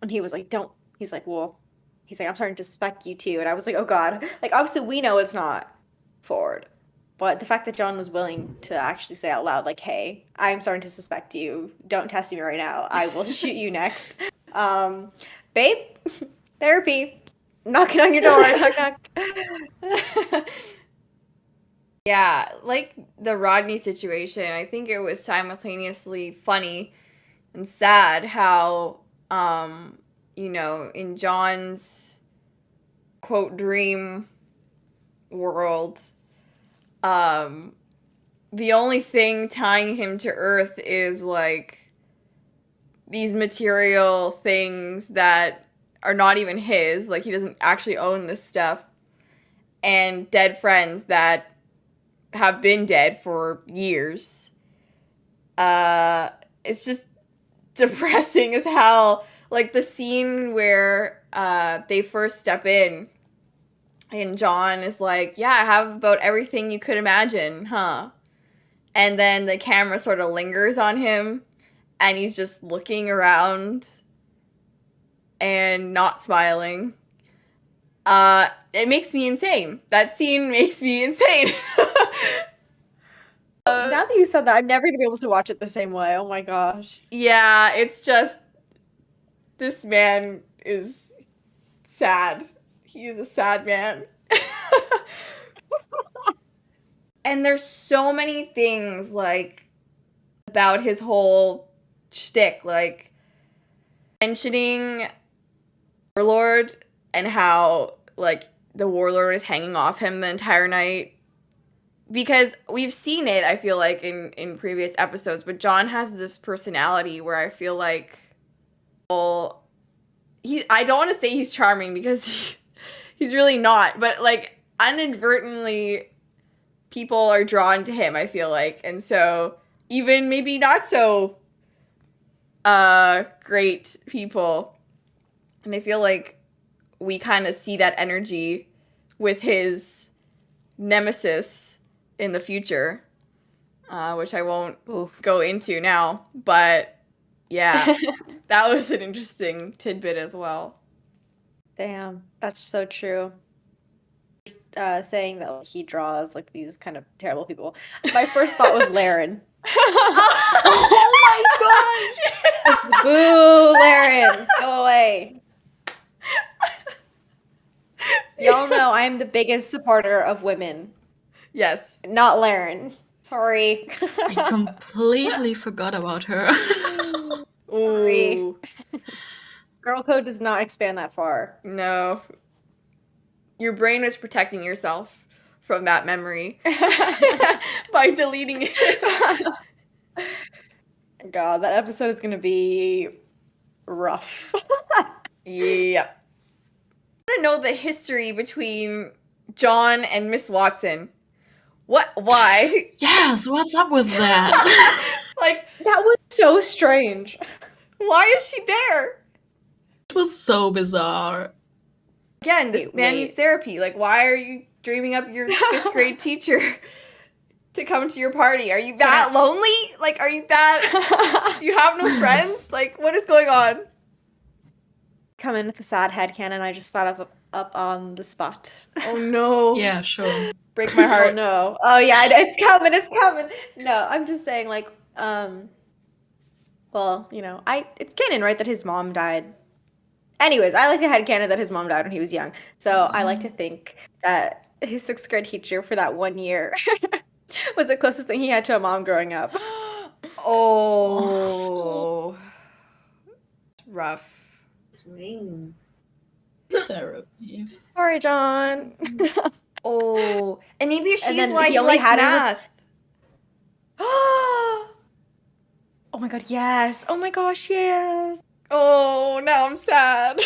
he was don't. He's well. He's I'm starting to suspect you too. And I was oh god. Obviously we know it's not Ford, but the fact that John was willing to actually say out loud hey, I'm starting to suspect you. Don't test me right now. I will shoot you next. Babe, Therapy. Knocking on your door. Knock, knock. Yeah, like the Rodney situation, I think it was simultaneously funny and sad how, in John's quote dream world, the only thing tying him to Earth is like these material things that are not even his, like he doesn't actually own this stuff, and dead friends that have been dead for years. It's just depressing as hell. Like the scene where they first step in and John is like, yeah, I have about everything you could imagine, huh? And then the camera sort of lingers on him and he's just looking around and not smiling. It makes me insane. That scene makes me insane. Now that you said that, I'm never gonna be able to watch it the same way. Oh my gosh. Yeah, it's just, this man is sad. He is a sad man. And there's so many things, like, about his whole shtick, like, mentioning Warlord and how, like, the Warlord is hanging off him the entire night. Because we've seen it, I feel like, in previous episodes, but John has this personality where I feel like, well, I don't want to say he's charming because he's really not, but, like, inadvertently, people are drawn to him, I feel like. And so, even maybe not so great people. And I feel like we kind of see that energy with his nemesis in the future, which I won't go into now. But yeah, that was an interesting tidbit as well. Damn, that's so true. Saying that like, he draws like these kind of terrible people. My first thought was Laren. Oh my gosh! Boo, Laren, go away. Y'all know I'm the biggest supporter of women. Yes. Not Laren. Sorry. I completely forgot about her. Sorry. Girl code does not expand that far. No. Your brain was protecting yourself from that memory by deleting it. God, that episode is gonna be rough. Yep. I want to know the history between John and Miss Watson. What? Why? Yes, what's up with that? Like, That was so strange. why is she there? It was so bizarre. Again, this man needs therapy. Like, why are you dreaming up your 5th grade teacher to come to your party? Are you that lonely? Like, are you that... Do you have no friends? Like, what is going on? Come in with a sad headcanon I just thought of up on the spot. Oh, no. Yeah, sure. Break my heart. Oh, no. Oh, yeah, it's coming, it's coming. No, I'm just saying, like, well, you know, it's canon, right, that his mom died. Anyways, I like to headcanon that his mom died when he was young. So I like to think that his 6th grade teacher for that 1 year was the closest thing he had to a mom growing up. Oh. It's rough. It's mean. Therapy. Sorry, John. Oh. And maybe she's then why he he only likes had her- math. Oh my god, yes. Oh my gosh, yes. Oh, now I'm sad.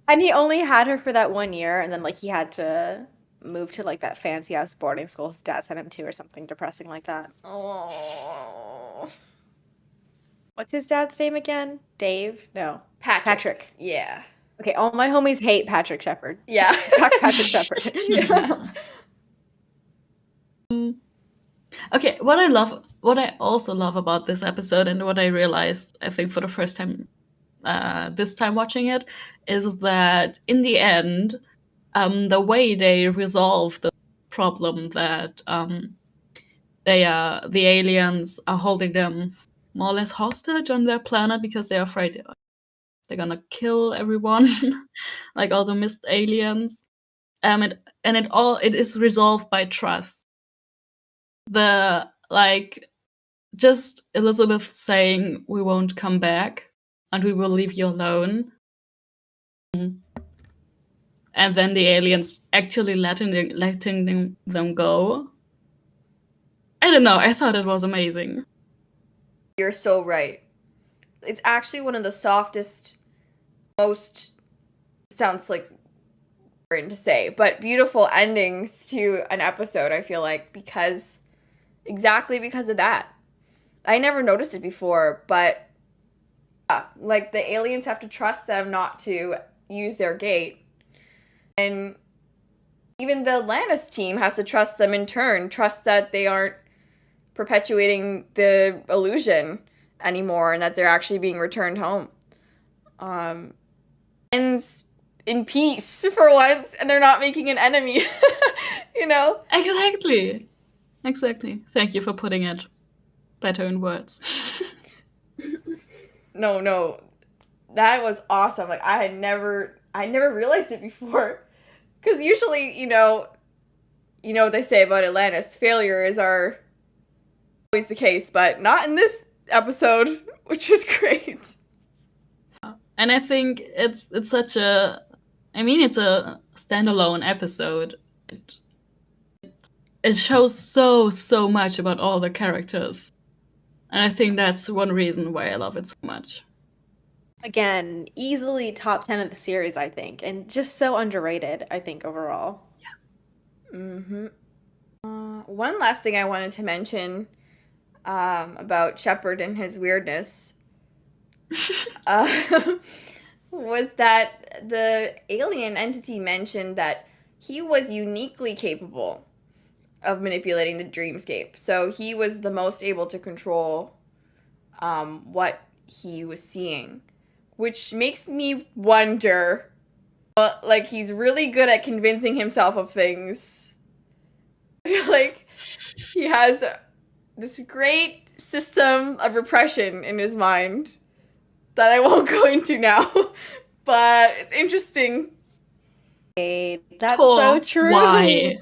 And he only had her for that 1 year, and then like he had to move to like that fancy ass boarding school his dad sent him to or something depressing like that. Oh. What's his dad's name again? Dave? No. Patrick. Patrick. Yeah. Okay, all my homies hate Patrick Sheppard. Yeah. Fuck Patrick Sheppard. Okay, what I also love about this episode, and what I realized, I think, for the first time, this time watching it, is that in the end, the way they resolve the problem that the aliens are holding them more or less hostage on their planet because they're afraid they're gonna kill everyone, like all the mist aliens. It is resolved by trust. The just Elizabeth saying, "We won't come back, and we will leave you alone," and then the aliens actually letting them go. I don't know. I thought it was amazing. You're so right. It's actually one of the softest, most, sounds like weird to say, but beautiful endings to an episode, I feel like, exactly because of that. I never noticed it before, but like the aliens have to trust them not to use their gate. And even the Lannis team has to trust them in turn, trust that they aren't perpetuating the illusion anymore and that they're actually being returned home. Ends in peace for once, and they're not making an enemy, you know? Exactly. Thank you for putting it better in words. No. That was awesome. Like, I never realized it before. Because usually, you know what they say about Atlantis, failure is always the case, but not in this episode, which is great. And I think it's such a, it's a standalone episode. It shows so much about all the characters. And I think that's one reason why I love it so much. Again, easily top 10 of the series, I think, and just so underrated, I think, overall. Yeah. One last thing I wanted to mention about Sheppard and his weirdness was that the alien entity mentioned that he was uniquely capable of manipulating the dreamscape. So he was the most able to control what he was seeing, which makes me wonder, like, he's really good at convincing himself of things. I feel like he has this great system of repression in his mind that I won't go into now, but it's interesting. That's so true. Why?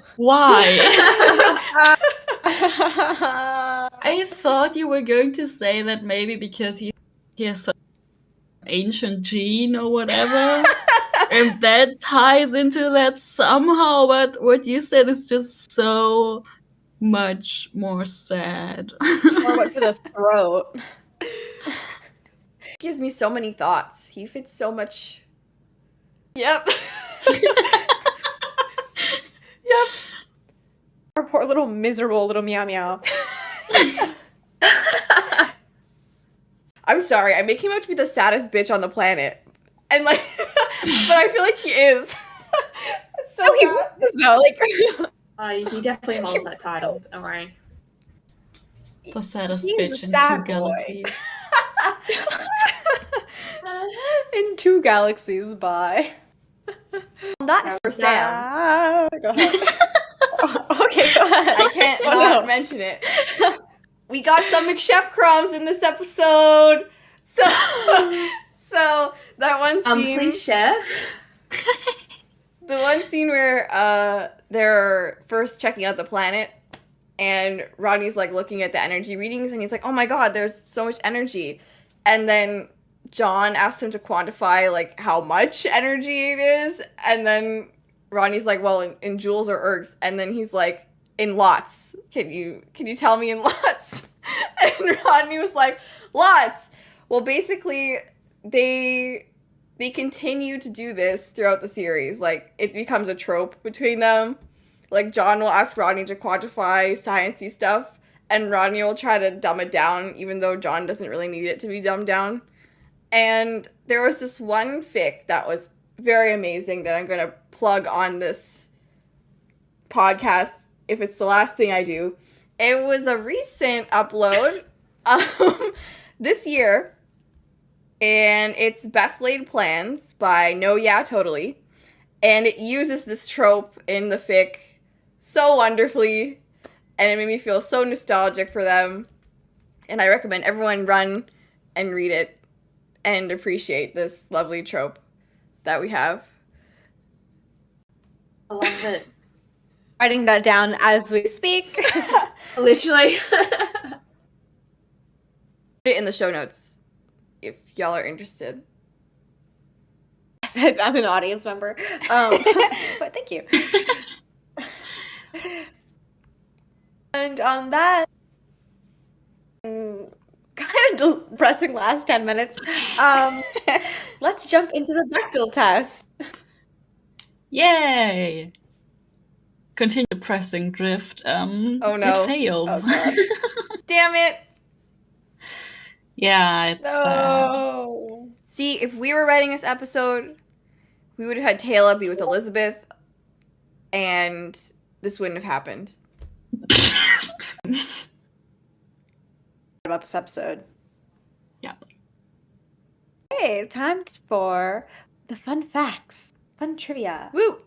I thought you were going to say that maybe because he has some ancient gene or whatever, and that ties into that somehow, but what you said is just so much more sad. Or what for the throat. Gives me so many thoughts. He fits so much. Yep. Yep. Our poor little miserable little meow meow. I'm sorry, I make him out to be the saddest bitch on the planet. And like, but I feel like he is. It's so He definitely holds that title, don't worry. The saddest He's bitch a in sad 2 boy. galaxies. In 2 galaxies, bye. That's for Sam. Go ahead. Okay, go ahead. I can't not mention it. We got some McShep crumbs in this episode. So that one scene. Please share. The one scene where they're first checking out the planet, and Rodney's like looking at the energy readings, and he's like, "Oh my god, there's so much energy," and then John asks him to quantify like how much energy it is, and then Rodney's like, "Well, in joules or ergs," and then he's like, "In lots. Can you tell me in lots?" And Rodney was like, "Lots." Well, basically, they continue to do this throughout the series. Like, it becomes a trope between them. Like, John will ask Rodney to quantify sciencey stuff, and Rodney will try to dumb it down, even though John doesn't really need it to be dumbed down. And there was this one fic that was very amazing that I'm going to plug on this podcast if it's the last thing I do. It was a recent upload this year, and it's Best Laid Plans by No Yeah Totally, and it uses this trope in the fic so wonderfully, and it made me feel so nostalgic for them, and I recommend everyone run and read it. and appreciate this lovely trope that we have. I love it. Writing that down as we speak. Literally. Put it in the show notes if y'all are interested. I'm an audience member. But thank you. And on that kind of depressing last 10 minutes, let's jump into the Bechdel test. Yay! Continue pressing drift. Oh, no. It fails. Oh, God. Damn it! Yeah, it's No. See, if we were writing this episode, we would have had Tayla be with Elizabeth, and this wouldn't have happened. About this episode. Yeah. Okay, time for the fun facts. Fun trivia. Woo!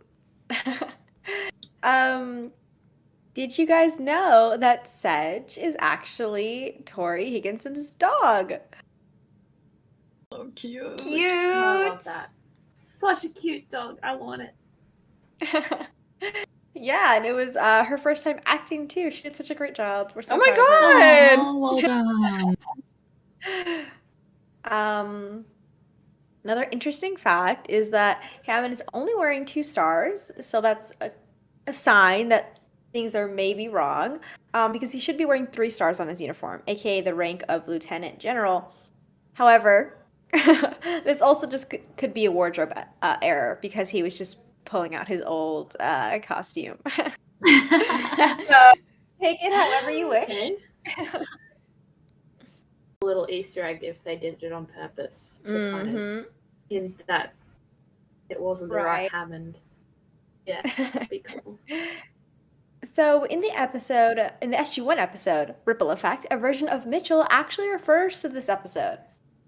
Did you guys know that Sedge is actually Tori Higginson's dog? So cute. Cute! I love that. Such a cute dog. I want it. Yeah, and it was her first time acting too. She did such a great job. We're so Oh my proud of her. God! Oh, well done. Another interesting fact is that Hammond is only wearing 2 stars, so that's a sign that things are maybe wrong, because he should be wearing 3 stars on his uniform, aka the rank of Lieutenant General. However, this also just could be a wardrobe error because he was just pulling out his old costume. So, take it however you wish. Okay. A little Easter egg if they did it on purpose to kind of hint that it wasn't the right Right. Hammond. Yeah, that'd be cool. So in the SG-1 episode, Ripple Effect, a version of Mitchell actually refers to this episode.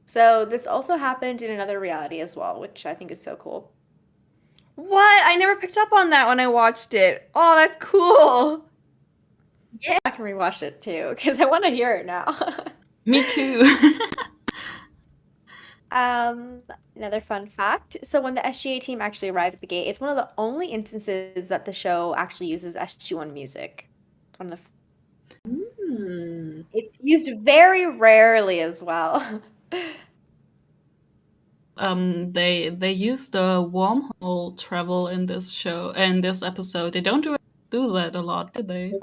So this also happened in another reality as well, which I think is so cool. What? I never picked up on that when I watched it. Oh, that's cool. Yeah, I can rewatch it too, because I want to hear it now. Me too. Another fun fact. So when the SGA team actually arrived at the gate, it's one of the only instances that the show actually uses SG-1 music. One of the It's used very rarely as well. They use the wormhole travel in this episode. They don't do that a lot, do they?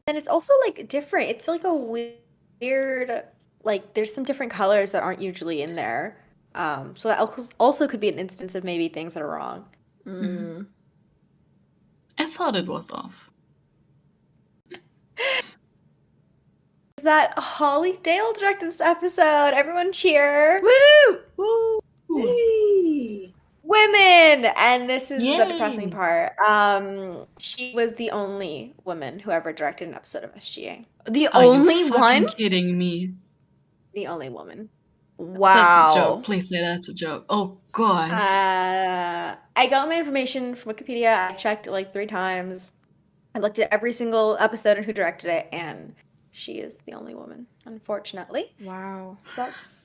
And it's also like different. It's like a weird, like there's some different colors that aren't usually in there. So that also could be an instance of maybe things that are wrong. I thought it was off. Is that Holly Dale directed this episode? Everyone cheer. Woo! Woo! Hey. Women! And this is the Yay. depressing part. She was the only woman who ever directed an episode of SGA. The Are you only fucking one? kidding me? The only woman. Wow. That's a joke. Please say that's a joke. Oh gosh. I got my information from Wikipedia. I checked it like 3 times. I looked at every single episode and who directed it, and she is the only woman, unfortunately. Wow. So that's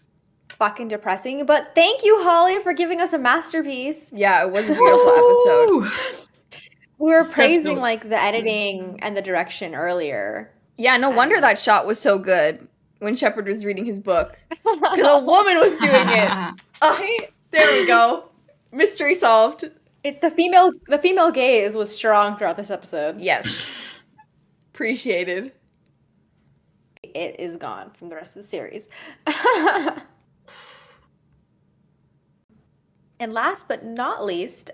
fucking depressing. But thank you, Holly, for giving us a masterpiece. Yeah, it was a beautiful episode. Woo! We were Such praising good- like the editing and the direction earlier. Yeah, no wonder that shot was so good when Sheppard was reading his book. Because a woman was doing it. Oh, there we go. Mystery solved. It's the female gaze was strong throughout this episode. Yes. Appreciated. It is gone from the rest of the series. And last but not least,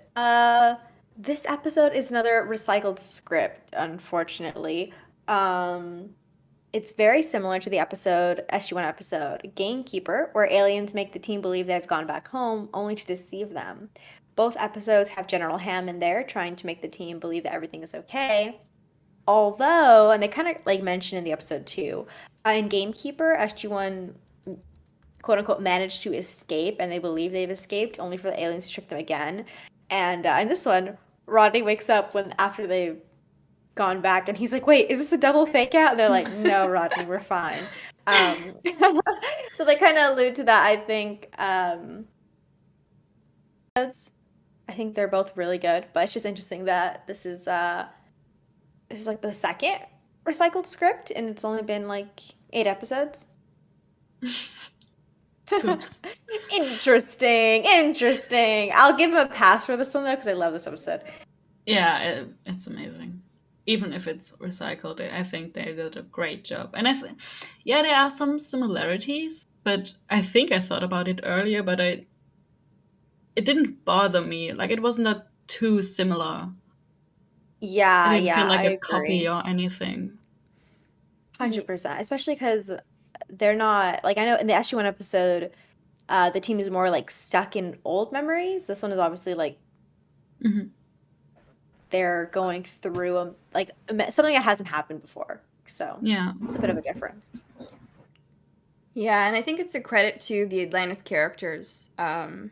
this episode is another recycled script, unfortunately. It's very similar to the SG-1 episode, Gamekeeper, where aliens make the team believe they've gone back home, only to deceive them. Both episodes have General Hammond there, trying to make the team believe that everything is okay. Although, and they kind of like mentioned in the episode too, in Gamekeeper, SG-1 quote-unquote managed to escape, and they believe they've escaped, only for the aliens to trick them again. And in this one, Rodney wakes up after they've gone back, and he's like, wait, is this a double fake out? And they're like, no, Rodney, we're fine. Um, so they kind of allude to that, I think. I think they're both really good, but it's just interesting that this is like the second recycled script, and it's only been like 8 episodes. Oops. Interesting. I'll give him a pass for this one though, because I love this episode. Yeah, it's amazing. Even if it's recycled, I think they did a great job. And I think, yeah, there are some similarities, but I think I thought about it earlier, but it didn't bother me. Like, it wasn't that too similar. Yeah, It didn't feel like I a copy agree. or anything. 100%. Especially because they're not like, I know in the SG1 episode, the team is more like stuck in old memories. This one is obviously like Mhm. they're going through like something that hasn't happened before. So Yeah. it's a bit of a difference. Yeah, and I think it's a credit to the Atlantis characters and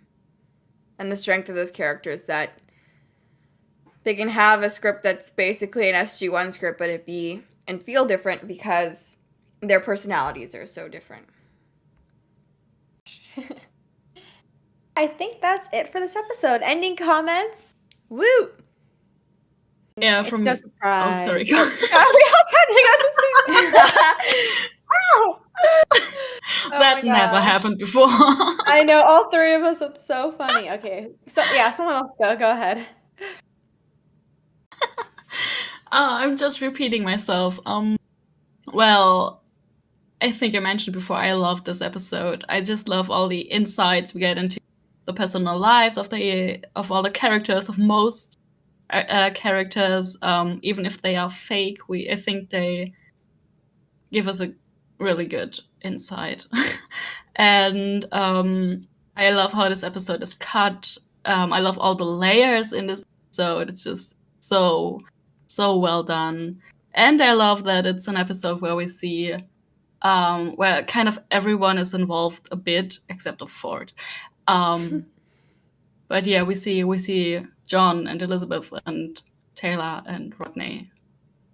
the strength of those characters that they can have a script that's basically an SG1 script, but it be and feel different because their personalities are so different. I think that's it for this episode. Ending comments. Woo! Yeah, It's from no surprise. Oh, sorry. We all tried to get the same. Ow! Oh That my never gosh. happened before. I know, all 3 of us. It's so funny. Okay, so yeah, someone else go. Go ahead. I'm just repeating myself. Well, I think I mentioned before, I love this episode. I just love all the insights we get into the personal lives of all the characters, of most characters, even if they are fake. I think they give us a really good insight. And I love how this episode is cut. I love all the layers in this episode. It's just so well done. And I love that it's an episode where we see where kind of everyone is involved a bit except of Ford. But yeah, we see John and Elizabeth and Taylor and Rodney,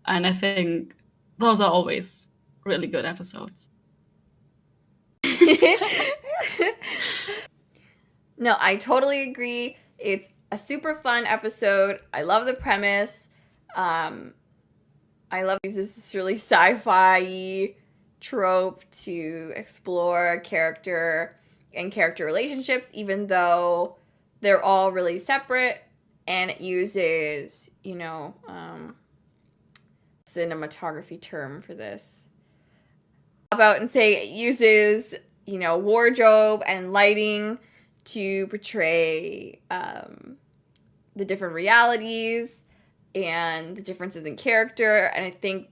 and I think those are always really good episodes. No, I totally agree. It's a super fun episode. I love the premise. I love this really sci-fi trope to explore character and character relationships, even though they're all really separate, and it uses, cinematography term for this. About and say it uses, wardrobe and lighting to portray the different realities and the differences in character. And I think,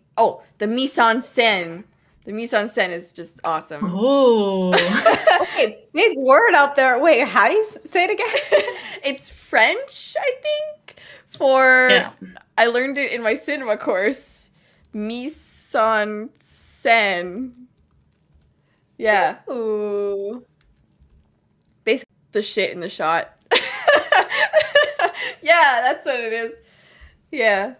the mise-en-scène. The mise-en-scène is just awesome. Oh. Okay, big word out there. Wait, how do you say it again? It's French, I think. Yeah. I learned it in my cinema course. Mise-en-scène. Yeah. Ooh. Basically, the shit in the shot. Yeah, that's what it is. Yeah.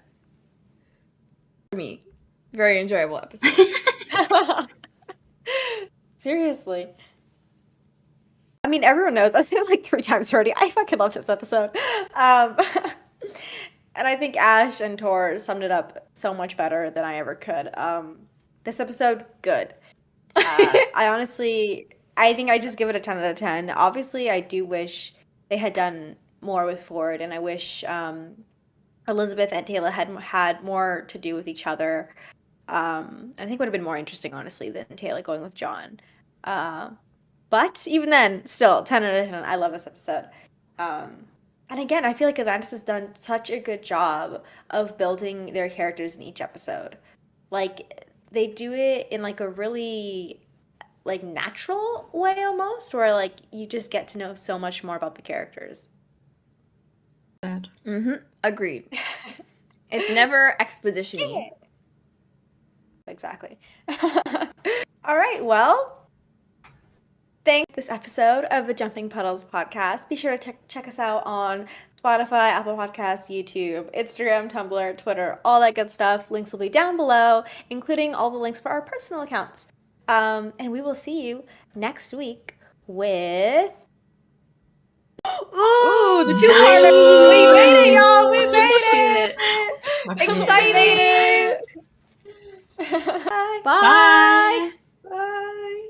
For me, very enjoyable episode. Seriously. I mean, everyone knows. I've seen it like 3 times already. I fucking love this episode. And I think Ash and Tor summed it up so much better than I ever could. This episode, good. I think I just give it a 10 out of 10. Obviously, I do wish they had done more with Ford, and I wish Elizabeth and Taylor had more to do with each other. I think it would have been more interesting, honestly, than Taylor going with John. But even then, still, 10 out of 10. I love this episode. And again, I feel like Atlantis has done such a good job of building their characters in each episode. Like, they do it in like a really like natural way almost, where like you just get to know so much more about the characters. Agreed. It's never exposition-y. Exactly. All right, well, thanks for this episode of the Jumping Puddles podcast. Be sure to check us out on Spotify, Apple Podcasts, YouTube, Instagram, Tumblr, Twitter, all that good stuff. Links will be down below, including all the links for our personal accounts. And we will see you next week with. Ooh, The 200. We made it, y'all. We Shit. made it. Exciting. Bye. Bye. Bye.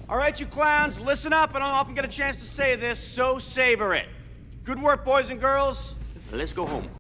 All right, you clowns, listen up. I don't often get a chance to say this, so savor it. Good work, boys and girls. Let's go home.